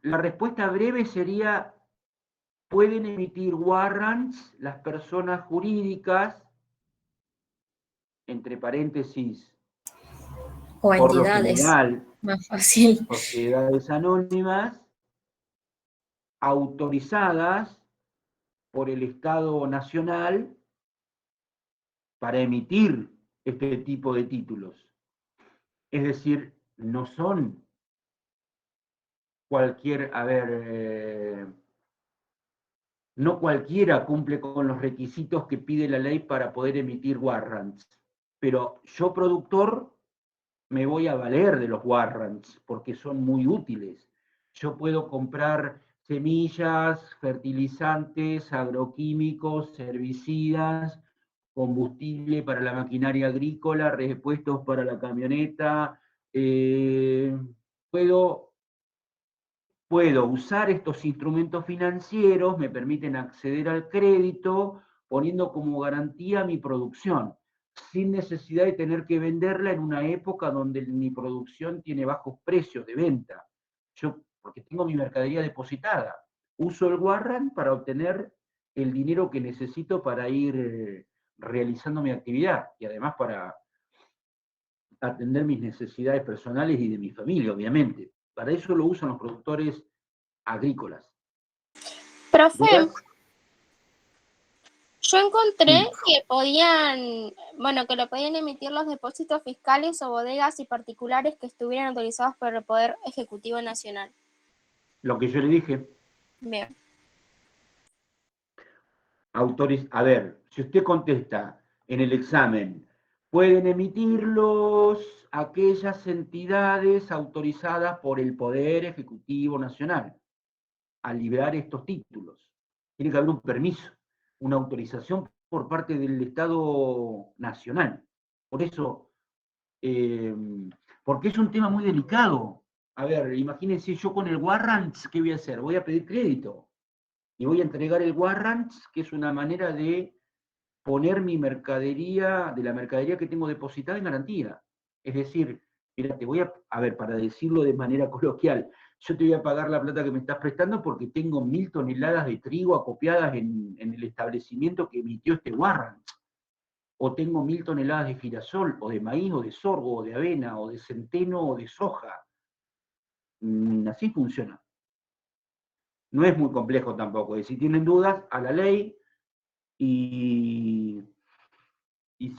La respuesta breve sería, pueden emitir warrants las personas jurídicas, entre paréntesis, O por lo entidades, general, más fácil. sociedades anónimas, autorizadas por el Estado Nacional para emitir este tipo de títulos. Es decir, no son cualquier, no cualquiera cumple con los requisitos que pide la ley para poder emitir warrants. Pero yo, productor, me voy a valer de los warrants porque son muy útiles. Yo puedo comprar semillas, fertilizantes, agroquímicos, herbicidas, combustible para la maquinaria agrícola, repuestos para la camioneta. Puedo usar estos instrumentos financieros, me permiten acceder al crédito, poniendo como garantía mi producción, sin necesidad de tener que venderla en una época donde mi producción tiene bajos precios de venta. Porque tengo mi mercadería depositada, uso el warrant para obtener el dinero que necesito para ir realizando mi actividad, y además para atender mis necesidades personales y de mi familia, obviamente. Para eso lo usan los productores agrícolas. Profe, ¿Dudas? yo encontré Sí. que que lo podían emitir los depósitos fiscales o bodegas y particulares que estuvieran autorizados por el Poder Ejecutivo Nacional. Lo que yo le dije. Bien. A ver, si usted contesta en el examen, pueden emitirlos aquellas entidades autorizadas por el Poder Ejecutivo Nacional a liberar estos títulos. Tiene que haber un permiso, una autorización por parte del Estado Nacional. Por eso, porque es un tema muy delicado. A ver, imagínense yo con el warrant, ¿qué voy a hacer? Voy a pedir crédito. Y voy a entregar el warrant, que es una manera de poner mi mercadería, de la mercadería que tengo depositada en garantía. Es decir, mira, te voy a ver, para decirlo de manera coloquial, yo te voy a pagar la plata que me estás prestando porque tengo 1000 toneladas de trigo acopiadas en el establecimiento que emitió este warrant. O tengo 1000 toneladas de girasol, o de maíz, o de sorgo, o de avena, o de centeno, o de soja. Así funciona. No es muy complejo tampoco. Y si tienen dudas, a la ley, y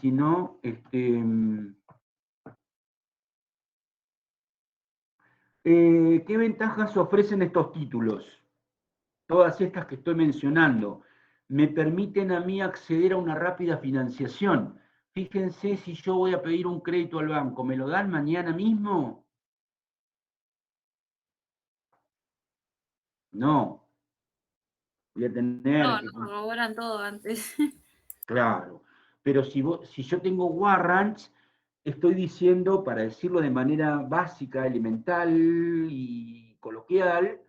si no, ¿qué ventajas ofrecen estos títulos? Todas estas que estoy mencionando, me permiten a mí acceder a una rápida financiación. Fíjense, si yo voy a pedir un crédito al banco, ¿me lo dan mañana mismo? No. Voy a tener... No, nos corroboran todo antes. Claro. Pero si yo tengo warrants, estoy diciendo, para decirlo de manera básica, elemental y coloquial,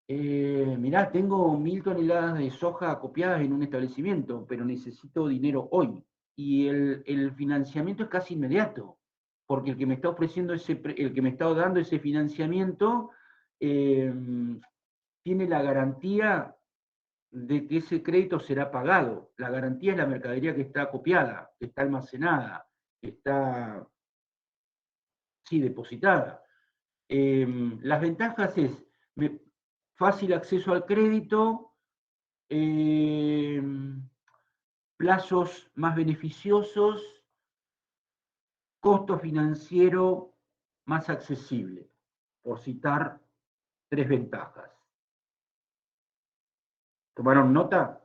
mirá, tengo 1000 toneladas de soja acopiadas en un establecimiento, pero necesito dinero hoy. Y el financiamiento es casi inmediato, porque el que me está ofreciendo el que me está dando ese financiamiento tiene la garantía de que ese crédito será pagado. La garantía es la mercadería que está acopiada, que está almacenada, que está, sí, depositada. Las ventajas es fácil acceso al crédito, plazos más beneficiosos, costo financiero más accesible, por citar 3 ventajas. ¿Tomaron nota?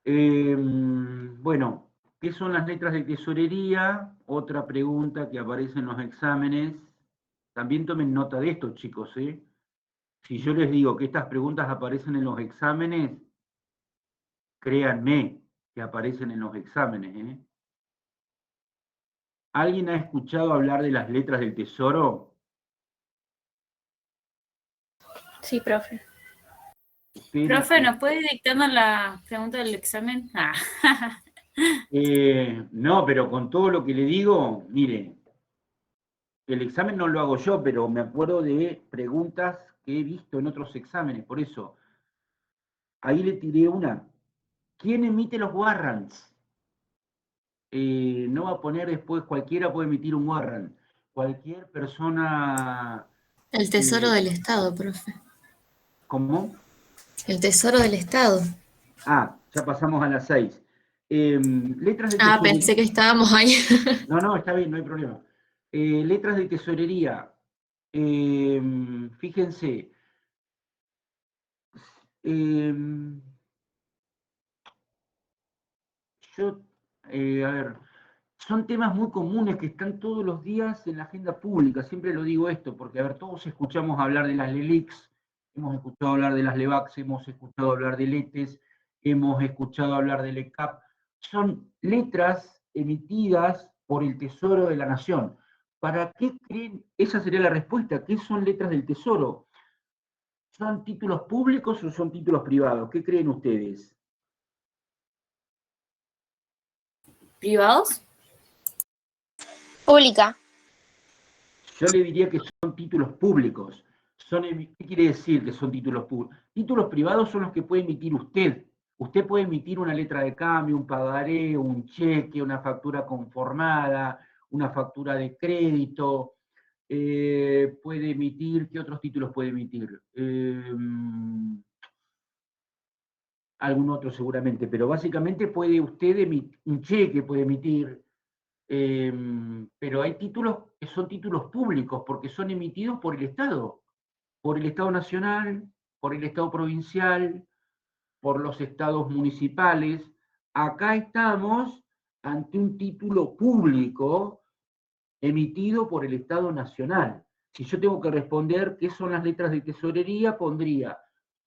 Bueno, ¿qué son las letras de tesorería? Otra pregunta que aparece en los exámenes. También tomen nota de esto, chicos, ¿eh? Si yo les digo que estas preguntas aparecen en los exámenes, créanme que aparecen en los exámenes, ¿eh? ¿Alguien ha escuchado hablar de las letras del tesoro? Sí, profe. Profe, ¿nos puede ir dictando la pregunta del examen? No, pero con todo lo que le digo, mire, el examen no lo hago yo, pero me acuerdo de preguntas que he visto en otros exámenes, por eso. Ahí le tiré una. ¿Quién emite los warrants? No va a poner después, cualquiera puede emitir un warrant. Cualquier persona... El Tesoro del Estado, profe. ¿Cómo? El Tesoro del Estado. Ah, ya pasamos a las 6. Letras de tesorería. Pensé que estábamos ahí. No, está bien, no hay problema. Letras de tesorería. Fíjense. A ver, son temas muy comunes que están todos los días en la agenda pública. Siempre lo digo esto, porque, a ver, todos escuchamos hablar de las LELIQs, hemos escuchado hablar de las LEVACs, hemos escuchado hablar de LETES, hemos escuchado hablar del ECAP. Son letras emitidas por el Tesoro de la Nación. ¿Para qué creen? Esa sería la respuesta. ¿Qué son letras del Tesoro? ¿Son títulos públicos o son títulos privados? ¿Qué creen ustedes? ¿Privados? Pública. Yo le diría que son títulos públicos. ¿Qué quiere decir que son títulos públicos? Títulos privados son los que puede emitir usted. Usted puede emitir una letra de cambio, un pagaré, un cheque, una factura conformada, una factura de crédito. Puede emitir, ¿qué otros títulos puede emitir? Algún otro seguramente, pero básicamente puede usted emitir un cheque, puede emitir. Pero hay títulos que son títulos públicos porque son emitidos por el Estado nacional, por el Estado provincial, por los estados municipales. Acá estamos ante un título público emitido por el Estado nacional. Si yo tengo que responder qué son las letras de tesorería, pondría,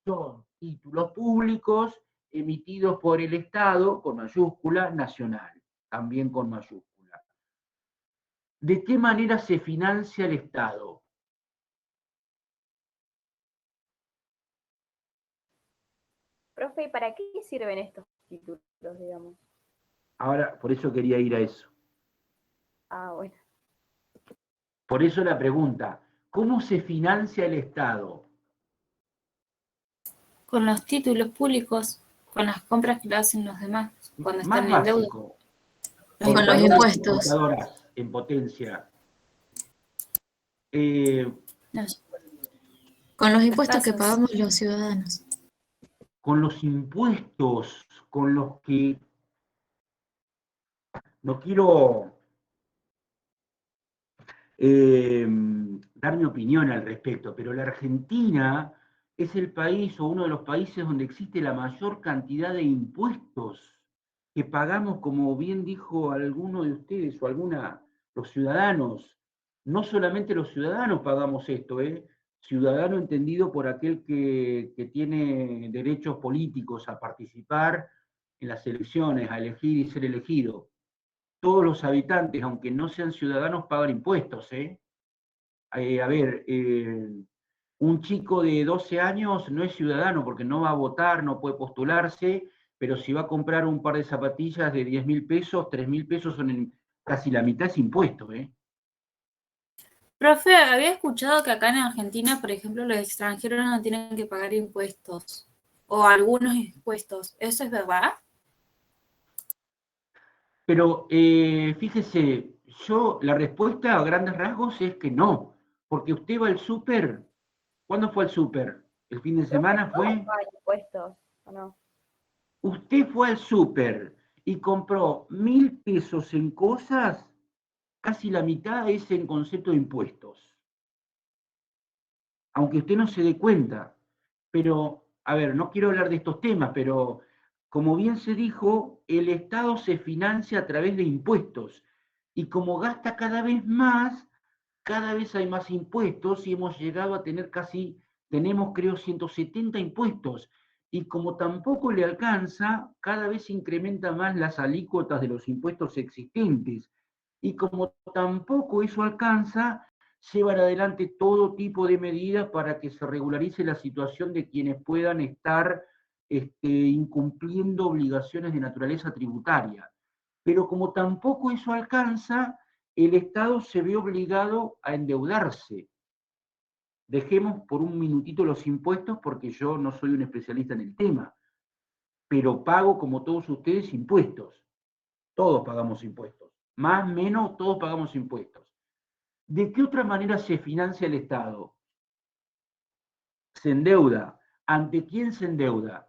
son títulos públicos emitidos por el Estado, con mayúscula, nacional, también con mayúscula. ¿De qué manera se financia el Estado? Profe, ¿y para qué sirven estos títulos, digamos? Ahora, por eso quería ir a eso. Ah, bueno. Por eso la pregunta, ¿cómo se financia el Estado? Con los títulos públicos, con las compras que le hacen los demás cuando Más están en deuda. básico. Con los Contadoras y impuestos. contadoras en potencia. No, Con los impuestos que casas. pagamos los ciudadanos. Con los impuestos, con los que... No quiero dar mi opinión al respecto, pero la Argentina es el país o uno de los países donde existe la mayor cantidad de impuestos que pagamos, como bien dijo alguno de ustedes o alguna, los ciudadanos. No solamente los ciudadanos pagamos esto, ciudadano entendido por aquel que tiene derechos políticos a participar en las elecciones, a elegir y ser elegido. Todos los habitantes, aunque no sean ciudadanos, pagan impuestos, un chico de 12 años no es ciudadano porque no va a votar, no puede postularse, pero si va a comprar un par de zapatillas de 10.000 pesos, 3.000 pesos son casi la mitad es impuesto, Profe, había escuchado que acá en Argentina, por ejemplo, los extranjeros no tienen que pagar impuestos. O algunos impuestos. ¿Eso es verdad? Pero fíjese, la respuesta a grandes rasgos es que no, porque usted va al súper. ¿Cuándo fue al súper? ¿El fin de semana fue? ¿Pagan impuestos o no? Usted fue al súper y compró 1.000 pesos en cosas, casi la mitad es en concepto de impuestos. Aunque usted no se dé cuenta. Pero, a ver, no quiero hablar de estos temas, pero como bien se dijo, el Estado se financia a través de impuestos. Y como gasta cada vez hay más impuestos y hemos llegado a tener tenemos creo 170 impuestos. Y como tampoco le alcanza, cada vez incrementa más las alícuotas de los impuestos existentes. Y como tampoco eso alcanza, llevan adelante todo tipo de medidas para que se regularice la situación de quienes puedan estar incumpliendo obligaciones de naturaleza tributaria. Pero como tampoco eso alcanza, el Estado se ve obligado a endeudarse. Dejemos por un minutito los impuestos porque yo no soy un especialista en el tema, pero pago como todos ustedes impuestos. Todos pagamos impuestos. Más, menos, todos pagamos impuestos. ¿De qué otra manera se financia el Estado? Se endeuda. ¿Ante quién se endeuda?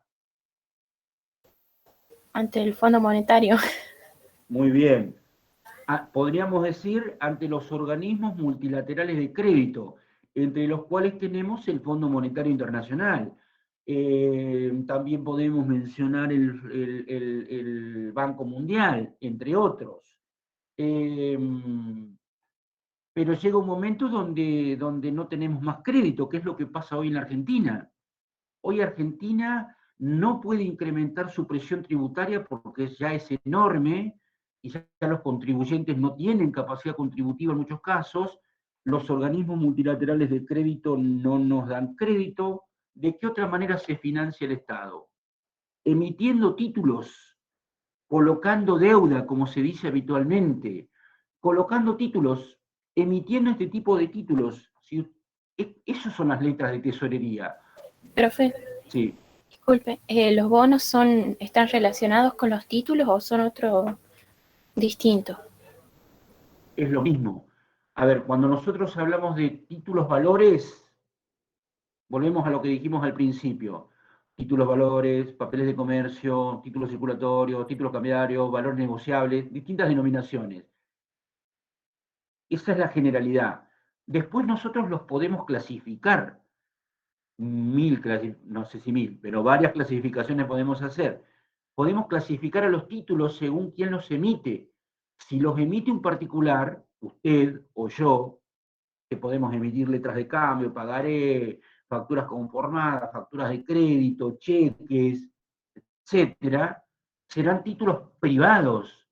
Ante el Fondo Monetario. Muy bien. Podríamos decir ante los organismos multilaterales de crédito, entre los cuales tenemos el Fondo Monetario Internacional. También podemos mencionar el Banco Mundial, entre otros. Pero llega un momento donde no tenemos más crédito, que es lo que pasa hoy en la Argentina. Hoy Argentina no puede incrementar su presión tributaria porque ya es enorme y ya los contribuyentes no tienen capacidad contributiva en muchos casos, los organismos multilaterales de crédito no nos dan crédito. ¿De qué otra manera se financia el Estado? Emitiendo títulos, colocando deuda, como se dice habitualmente, colocando títulos, emitiendo este tipo de títulos. Esas son las letras de tesorería. Profe, Sí. disculpe, ¿los bonos están relacionados con los títulos o son otro distinto? Es lo mismo. A ver, cuando nosotros hablamos de títulos valores, volvemos a lo que dijimos al principio. Títulos valores, papeles de comercio, títulos circulatorios, títulos cambiarios, valores negociables, distintas denominaciones. Esa es la generalidad. Después nosotros los podemos clasificar. No sé si 1.000, pero varias clasificaciones podemos hacer. Podemos clasificar a los títulos según quién los emite. Si los emite un particular, usted o yo, que podemos emitir letras de cambio, pagaré, facturas conformadas, facturas de crédito, cheques, etcétera, serán títulos privados,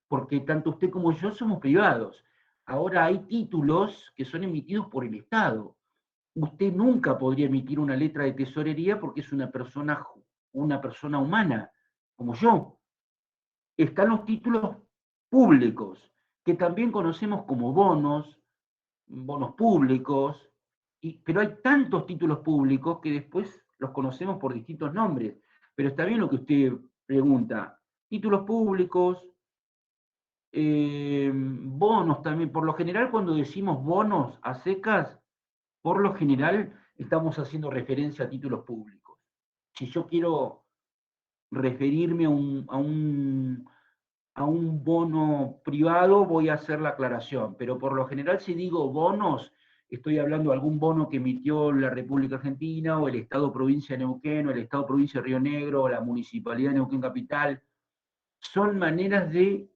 porque tanto usted como yo somos privados. Ahora hay títulos que son emitidos por el Estado. Usted nunca podría emitir una letra de tesorería porque es una persona una persona humana, como yo. Están los títulos públicos, que también conocemos como bonos públicos, pero hay tantos títulos públicos que después los conocemos por distintos nombres. Pero está bien lo que usted pregunta. Títulos públicos, bonos también. Por lo general, cuando decimos bonos a secas, por lo general estamos haciendo referencia a títulos públicos. Si yo quiero referirme a un bono privado, voy a hacer la aclaración, pero por lo general si digo bonos, estoy hablando de algún bono que emitió la República Argentina, o el Estado Provincia de Neuquén, o el Estado Provincia de Río Negro, o la Municipalidad de Neuquén Capital. Son maneras de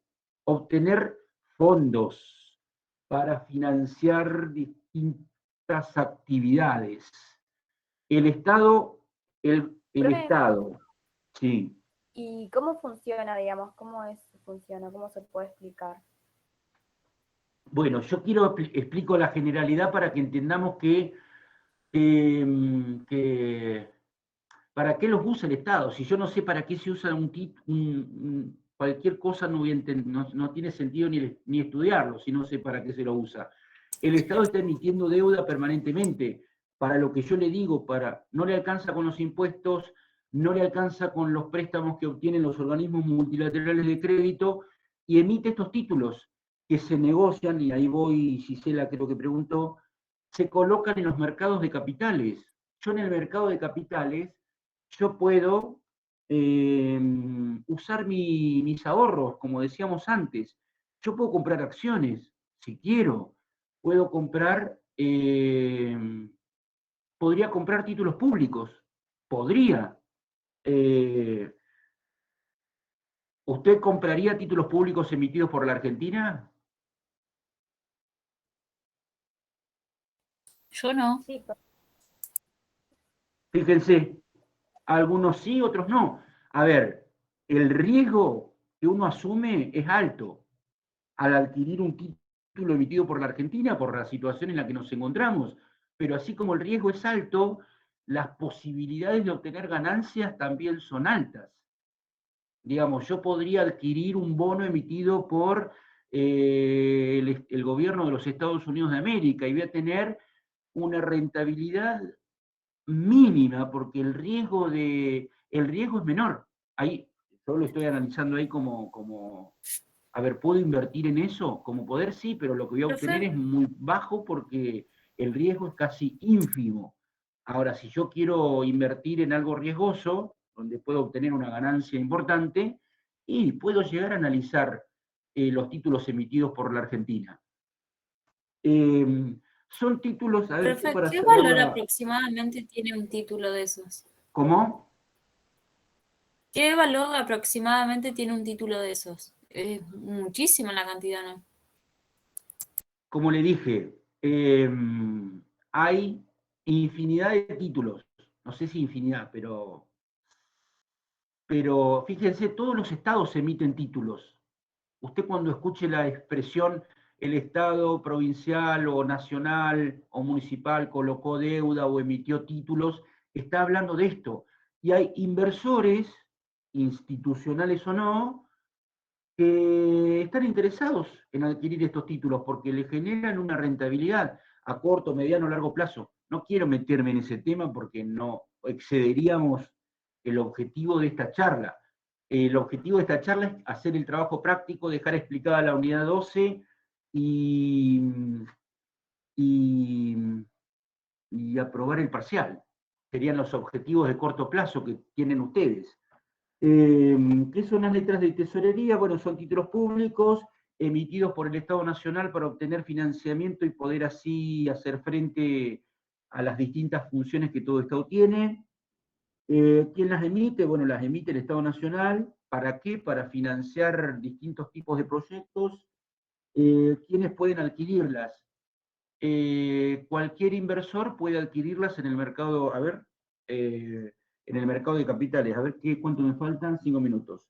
obtener fondos para financiar distintas actividades. El Estado, el Profe, Estado, sí. ¿y cómo funciona, digamos? ¿Funciona? ¿Cómo se puede explicar? Bueno, yo explico la generalidad para que entendamos que ¿para qué los usa el Estado? Si yo no sé para qué se usa cualquier cosa, no tiene sentido ni estudiarlo, si no sé para qué se lo usa. El Estado está emitiendo deuda permanentemente. Para lo que yo le digo, no le alcanza con los impuestos, no le alcanza con los préstamos que obtienen los organismos multilaterales de crédito, y emite estos títulos que se negocian, y ahí voy, Gisela creo que preguntó, se colocan en los mercados de capitales. Yo en el mercado de capitales, yo puedo usar mis ahorros, como decíamos antes. Yo puedo comprar acciones, si quiero. Puedo comprar, podría comprar títulos públicos. Podría. ¿Usted compraría títulos públicos emitidos por la Argentina? Yo no. Sí, Fíjense, algunos sí, otros no. A ver, el riesgo que uno asume es alto al adquirir un título emitido por la Argentina, por la situación en la que nos encontramos. Pero así como el riesgo es alto, las posibilidades de obtener ganancias también son altas. Digamos, yo podría adquirir un bono emitido por el gobierno de los Estados Unidos de América y voy a tener una rentabilidad mínima, porque el riesgo es menor. Ahí, yo lo estoy analizando ahí a ver, ¿puedo invertir en eso? Como poder sí, pero lo que voy a obtener es muy bajo porque el riesgo es casi ínfimo. Ahora, si yo quiero invertir en algo riesgoso, donde puedo obtener una ganancia importante, y puedo llegar a analizar los títulos emitidos por la Argentina. Son títulos, a ver, Profe, para ¿qué cerrar valor aproximadamente tiene un título de esos? ¿Cómo? ¿Qué valor aproximadamente tiene un título de esos? Es muchísima la cantidad, ¿no? Como le dije, hay infinidad de títulos, no sé si infinidad, pero fíjense, todos los estados emiten títulos. Usted cuando escuche la expresión el estado provincial o nacional o municipal colocó deuda o emitió títulos, está hablando de esto. Y hay inversores, institucionales o no, que están interesados en adquirir estos títulos porque le generan una rentabilidad a corto, mediano, largo plazo. No quiero meterme en ese tema porque no excederíamos el objetivo de esta charla. El objetivo de esta charla es hacer el trabajo práctico, dejar explicada la unidad 12 y aprobar el parcial. Serían los objetivos de corto plazo que tienen ustedes. ¿Qué son las letras de tesorería? Bueno, son títulos públicos emitidos por el Estado Nacional para obtener financiamiento y poder así hacer frente a las distintas funciones que todo Estado tiene. ¿Quién las emite? Bueno, las emite el Estado Nacional. ¿Para qué? Para financiar distintos tipos de proyectos. ¿Quiénes pueden adquirirlas? Cualquier inversor puede adquirirlas en el mercado, en el mercado de capitales. A ver cuánto me faltan, 5 minutos.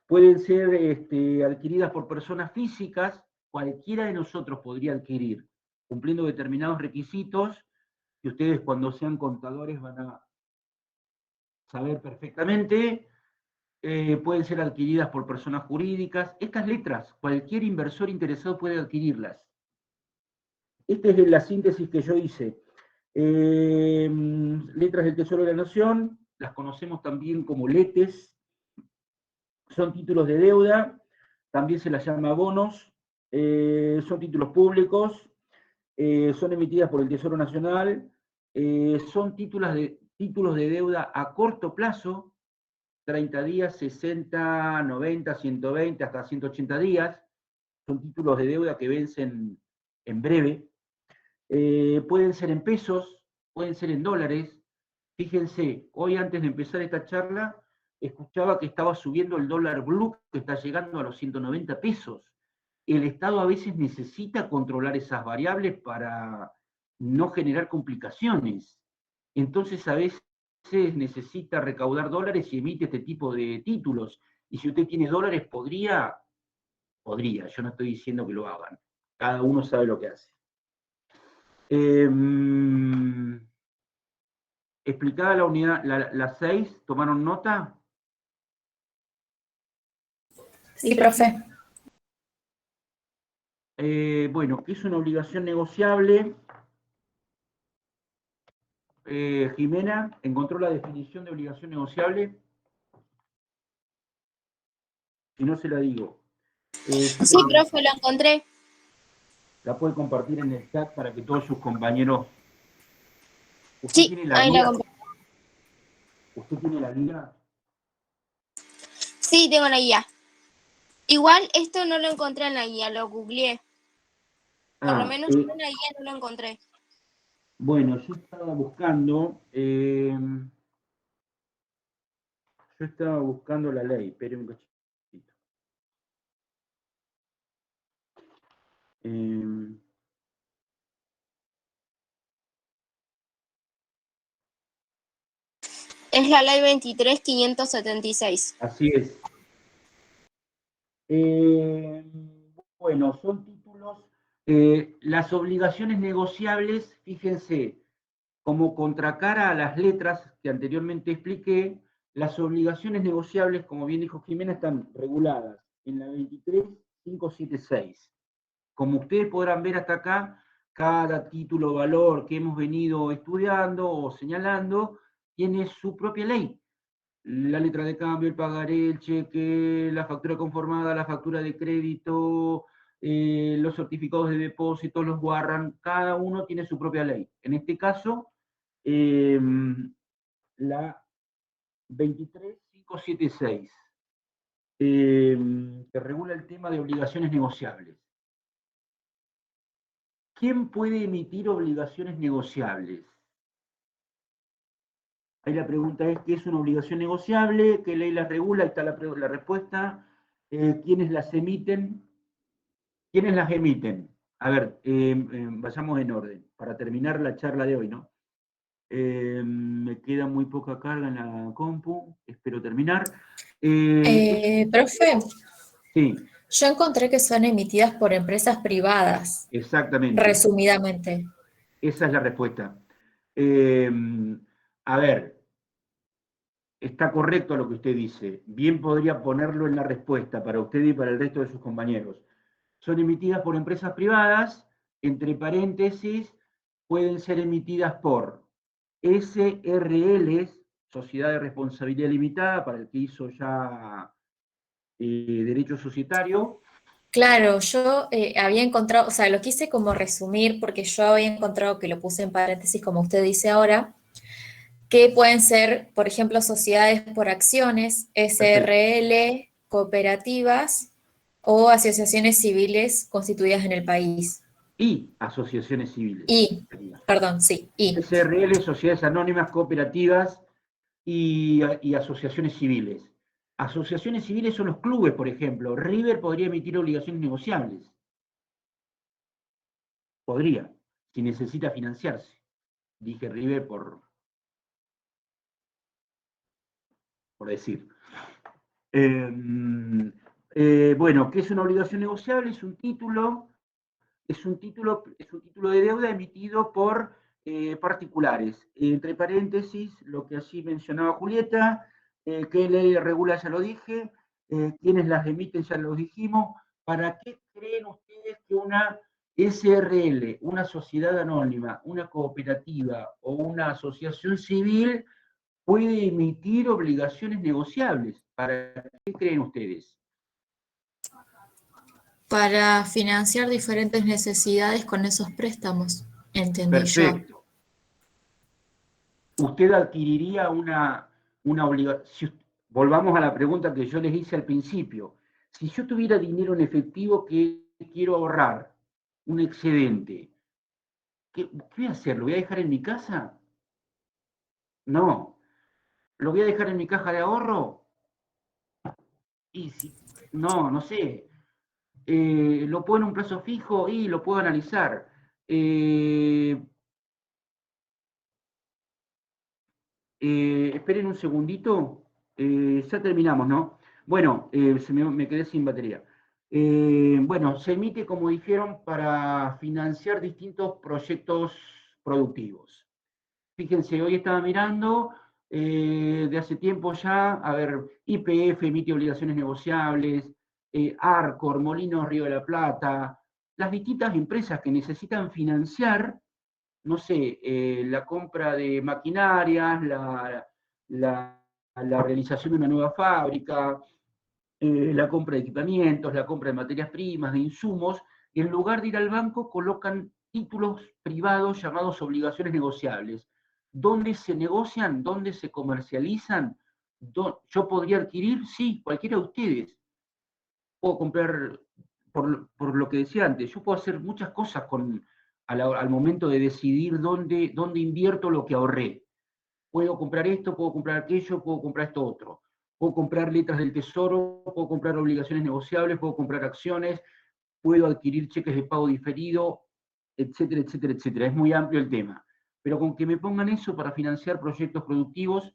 Pueden ser adquiridas por personas físicas, cualquiera de nosotros podría adquirir, cumpliendo determinados requisitos, que ustedes cuando sean contadores van a saber perfectamente. Pueden ser adquiridas por personas jurídicas. Estas letras, cualquier inversor interesado puede adquirirlas. Esta es la síntesis que yo hice. Letras del Tesoro de la Nación, las conocemos también como letes, son títulos de deuda, también se las llama bonos, son títulos públicos, son emitidas por el Tesoro Nacional, son títulos de deuda a corto plazo, 30 días, 60, 90, 120, hasta 180 días, son títulos de deuda que vencen en breve. Pueden ser en pesos, pueden ser en dólares. Fíjense, hoy antes de empezar esta charla, escuchaba que estaba subiendo el dólar blue, que está llegando a los 190 pesos. El Estado a veces necesita controlar esas variables para no generar complicaciones. Entonces a veces necesita recaudar dólares y emite este tipo de títulos. Y si usted tiene dólares, podría, yo no estoy diciendo que lo hagan. Cada uno sabe lo que hace. Explicada la unidad, la 6, ¿tomaron nota? Sí, profe. Bueno, ¿qué es una obligación negociable? Jimena, ¿encontró la definición de obligación negociable? Si no, se la digo. Sí, profe, lo encontré. La puede compartir en el chat para que todos sus compañeros... ¿Usted Sí, tiene la ahí la guía? compré. ¿Usted tiene la guía? Sí, tengo la guía. Igual esto no lo encontré en la guía, lo googleé. Por lo menos en la guía no lo encontré. Bueno, yo estaba buscando la ley, espere un cachito. Es la ley 23.576. Así es. Bueno, son títulos. Las obligaciones negociables, fíjense, como contracara a las letras que anteriormente expliqué, las obligaciones negociables, como bien dijo Jimena, están reguladas en la 23.576. Como ustedes podrán ver hasta acá, cada título o valor que hemos venido estudiando o señalando tiene su propia ley. La letra de cambio, el pagaré, el cheque, la factura conformada, la factura de crédito, los certificados de depósito, los warrants, cada uno tiene su propia ley. En este caso, la 23.576, que regula el tema de obligaciones negociables. ¿Quién puede emitir obligaciones negociables? Ahí la pregunta es, ¿qué es una obligación negociable? ¿Qué ley las regula? Ahí está la respuesta. ¿Quiénes las emiten? ¿Quiénes las emiten? A ver, vayamos en orden, para terminar la charla de hoy, ¿no? Me queda muy poca carga en la compu, espero terminar. Profe, Sí, yo encontré que son emitidas por empresas privadas, exactamente. resumidamente. Esa es la respuesta. A ver, está correcto lo que usted dice. Bien podría ponerlo en la respuesta para usted y para el resto de sus compañeros. Son emitidas por empresas privadas, entre paréntesis, pueden ser emitidas por SRLs, Sociedad de Responsabilidad Limitada, para el que hizo ya Derecho Societario. Claro, yo había encontrado, o sea, lo quise como resumir porque yo había encontrado que lo puse en paréntesis, como usted dice ahora, que pueden ser, por ejemplo, sociedades por acciones, SRL, cooperativas o asociaciones civiles constituidas en el país. Y asociaciones civiles. Perdón, sí, SRL, sociedades anónimas, cooperativas y asociaciones civiles. Asociaciones civiles son los clubes, por ejemplo. River podría emitir obligaciones negociables. Podría, si necesita financiarse. Dije River por decir. Bueno, ¿qué es una obligación negociable? Es un título de deuda emitido por particulares. Entre paréntesis, lo que allí mencionaba Julieta, qué ley regula, ya lo dije, quiénes las emiten, ya lo dijimos. ¿Para qué creen ustedes que una SRL, una sociedad anónima, una cooperativa o una asociación civil puede emitir obligaciones negociables? ¿Para qué creen ustedes? Para financiar diferentes necesidades con esos préstamos, entendí Perfecto. yo. Usted adquiriría una obligación. Volvamos a la pregunta que yo les hice al principio. Si yo tuviera dinero en efectivo que quiero ahorrar, un excedente, ¿qué voy a hacer? ¿Lo voy a dejar en mi casa? No. ¿Lo voy a dejar en mi caja de ahorro? Y si, no sé. ¿Lo puedo en un plazo fijo? Y lo puedo analizar. Esperen un segundito. Ya terminamos, ¿no? Bueno, me quedé sin batería. Bueno, se emite, como dijeron, para financiar distintos proyectos productivos. Fíjense, hoy estaba mirando, de hace tiempo ya, a ver, YPF emite obligaciones negociables, Arcor, Molinos Río de la Plata, las distintas empresas que necesitan financiar, no sé, la compra de maquinarias, la realización de una nueva fábrica, la compra de equipamientos, la compra de materias primas, de insumos, y en lugar de ir al banco colocan títulos privados llamados obligaciones negociables. ¿Dónde se negocian? ¿Dónde se comercializan? ¿Yo podría adquirir? Sí, cualquiera de ustedes. Puedo comprar, por lo que decía antes, yo puedo hacer muchas cosas al momento de decidir dónde invierto lo que ahorré. Puedo comprar esto, puedo comprar aquello, puedo comprar esto otro. Puedo comprar letras del tesoro, puedo comprar obligaciones negociables, puedo comprar acciones, puedo adquirir cheques de pago diferido, etcétera, etcétera, etcétera. Es muy amplio el tema. Pero con que me pongan eso para financiar proyectos productivos,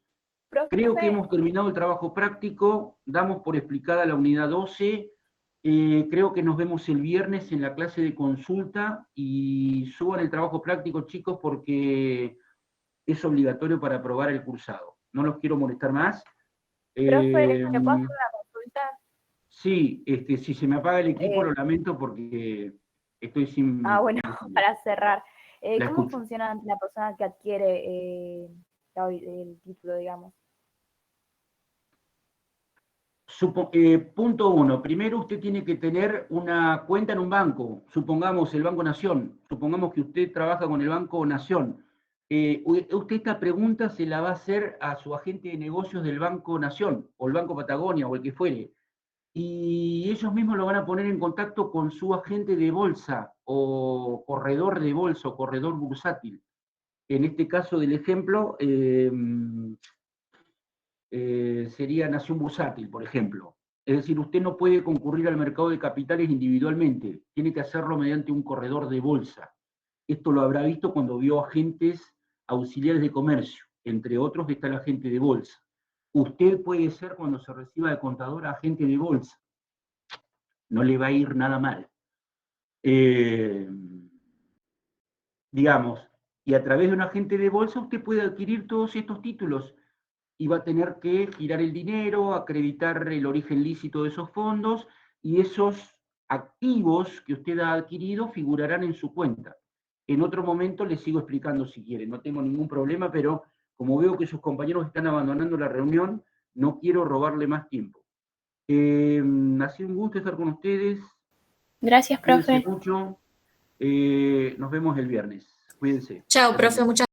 creo que Profe, hemos terminado el trabajo práctico, damos por explicada la unidad 12, creo que nos vemos el viernes en la clase de consulta y suban el trabajo práctico, chicos, porque es obligatorio para aprobar el cursado. No los quiero molestar más. profe, ¿le puedo hacer una consulta? Sí, si se me apaga el equipo lo lamento porque estoy sin... Bueno, para cerrar. La ¿Cómo escucho. funciona la persona que adquiere el título, digamos? Punto 1. Primero usted tiene que tener una cuenta en un banco. Supongamos el Banco Nación. Supongamos que usted trabaja con el Banco Nación. Usted esta pregunta se la va a hacer a su agente de negocios del Banco Nación, o el Banco Patagonia, o el que fuere. Y ellos mismos lo van a poner en contacto con su agente de bolsa, o corredor de bolsa, o corredor bursátil. En este caso del ejemplo, sería Nación Bursátil, por ejemplo. Es decir, usted no puede concurrir al mercado de capitales individualmente, tiene que hacerlo mediante un corredor de bolsa. Esto lo habrá visto cuando vio agentes auxiliares de comercio, entre otros está el agente de bolsa. Usted puede ser, cuando se reciba de contador, agente de bolsa. No le va a ir nada mal. Digamos, y a través de un agente de bolsa usted puede adquirir todos estos títulos y va a tener que girar el dinero, acreditar el origen lícito de esos fondos, y esos activos que usted ha adquirido figurarán en su cuenta. En otro momento les sigo explicando si quieren, no tengo ningún problema, pero como veo que sus compañeros están abandonando la reunión, no quiero robarle más tiempo. Ha sido un gusto estar con ustedes. Gracias, Cuídense profe. mucho. Nos vemos el viernes. Cuídense. Chao, profe, muchas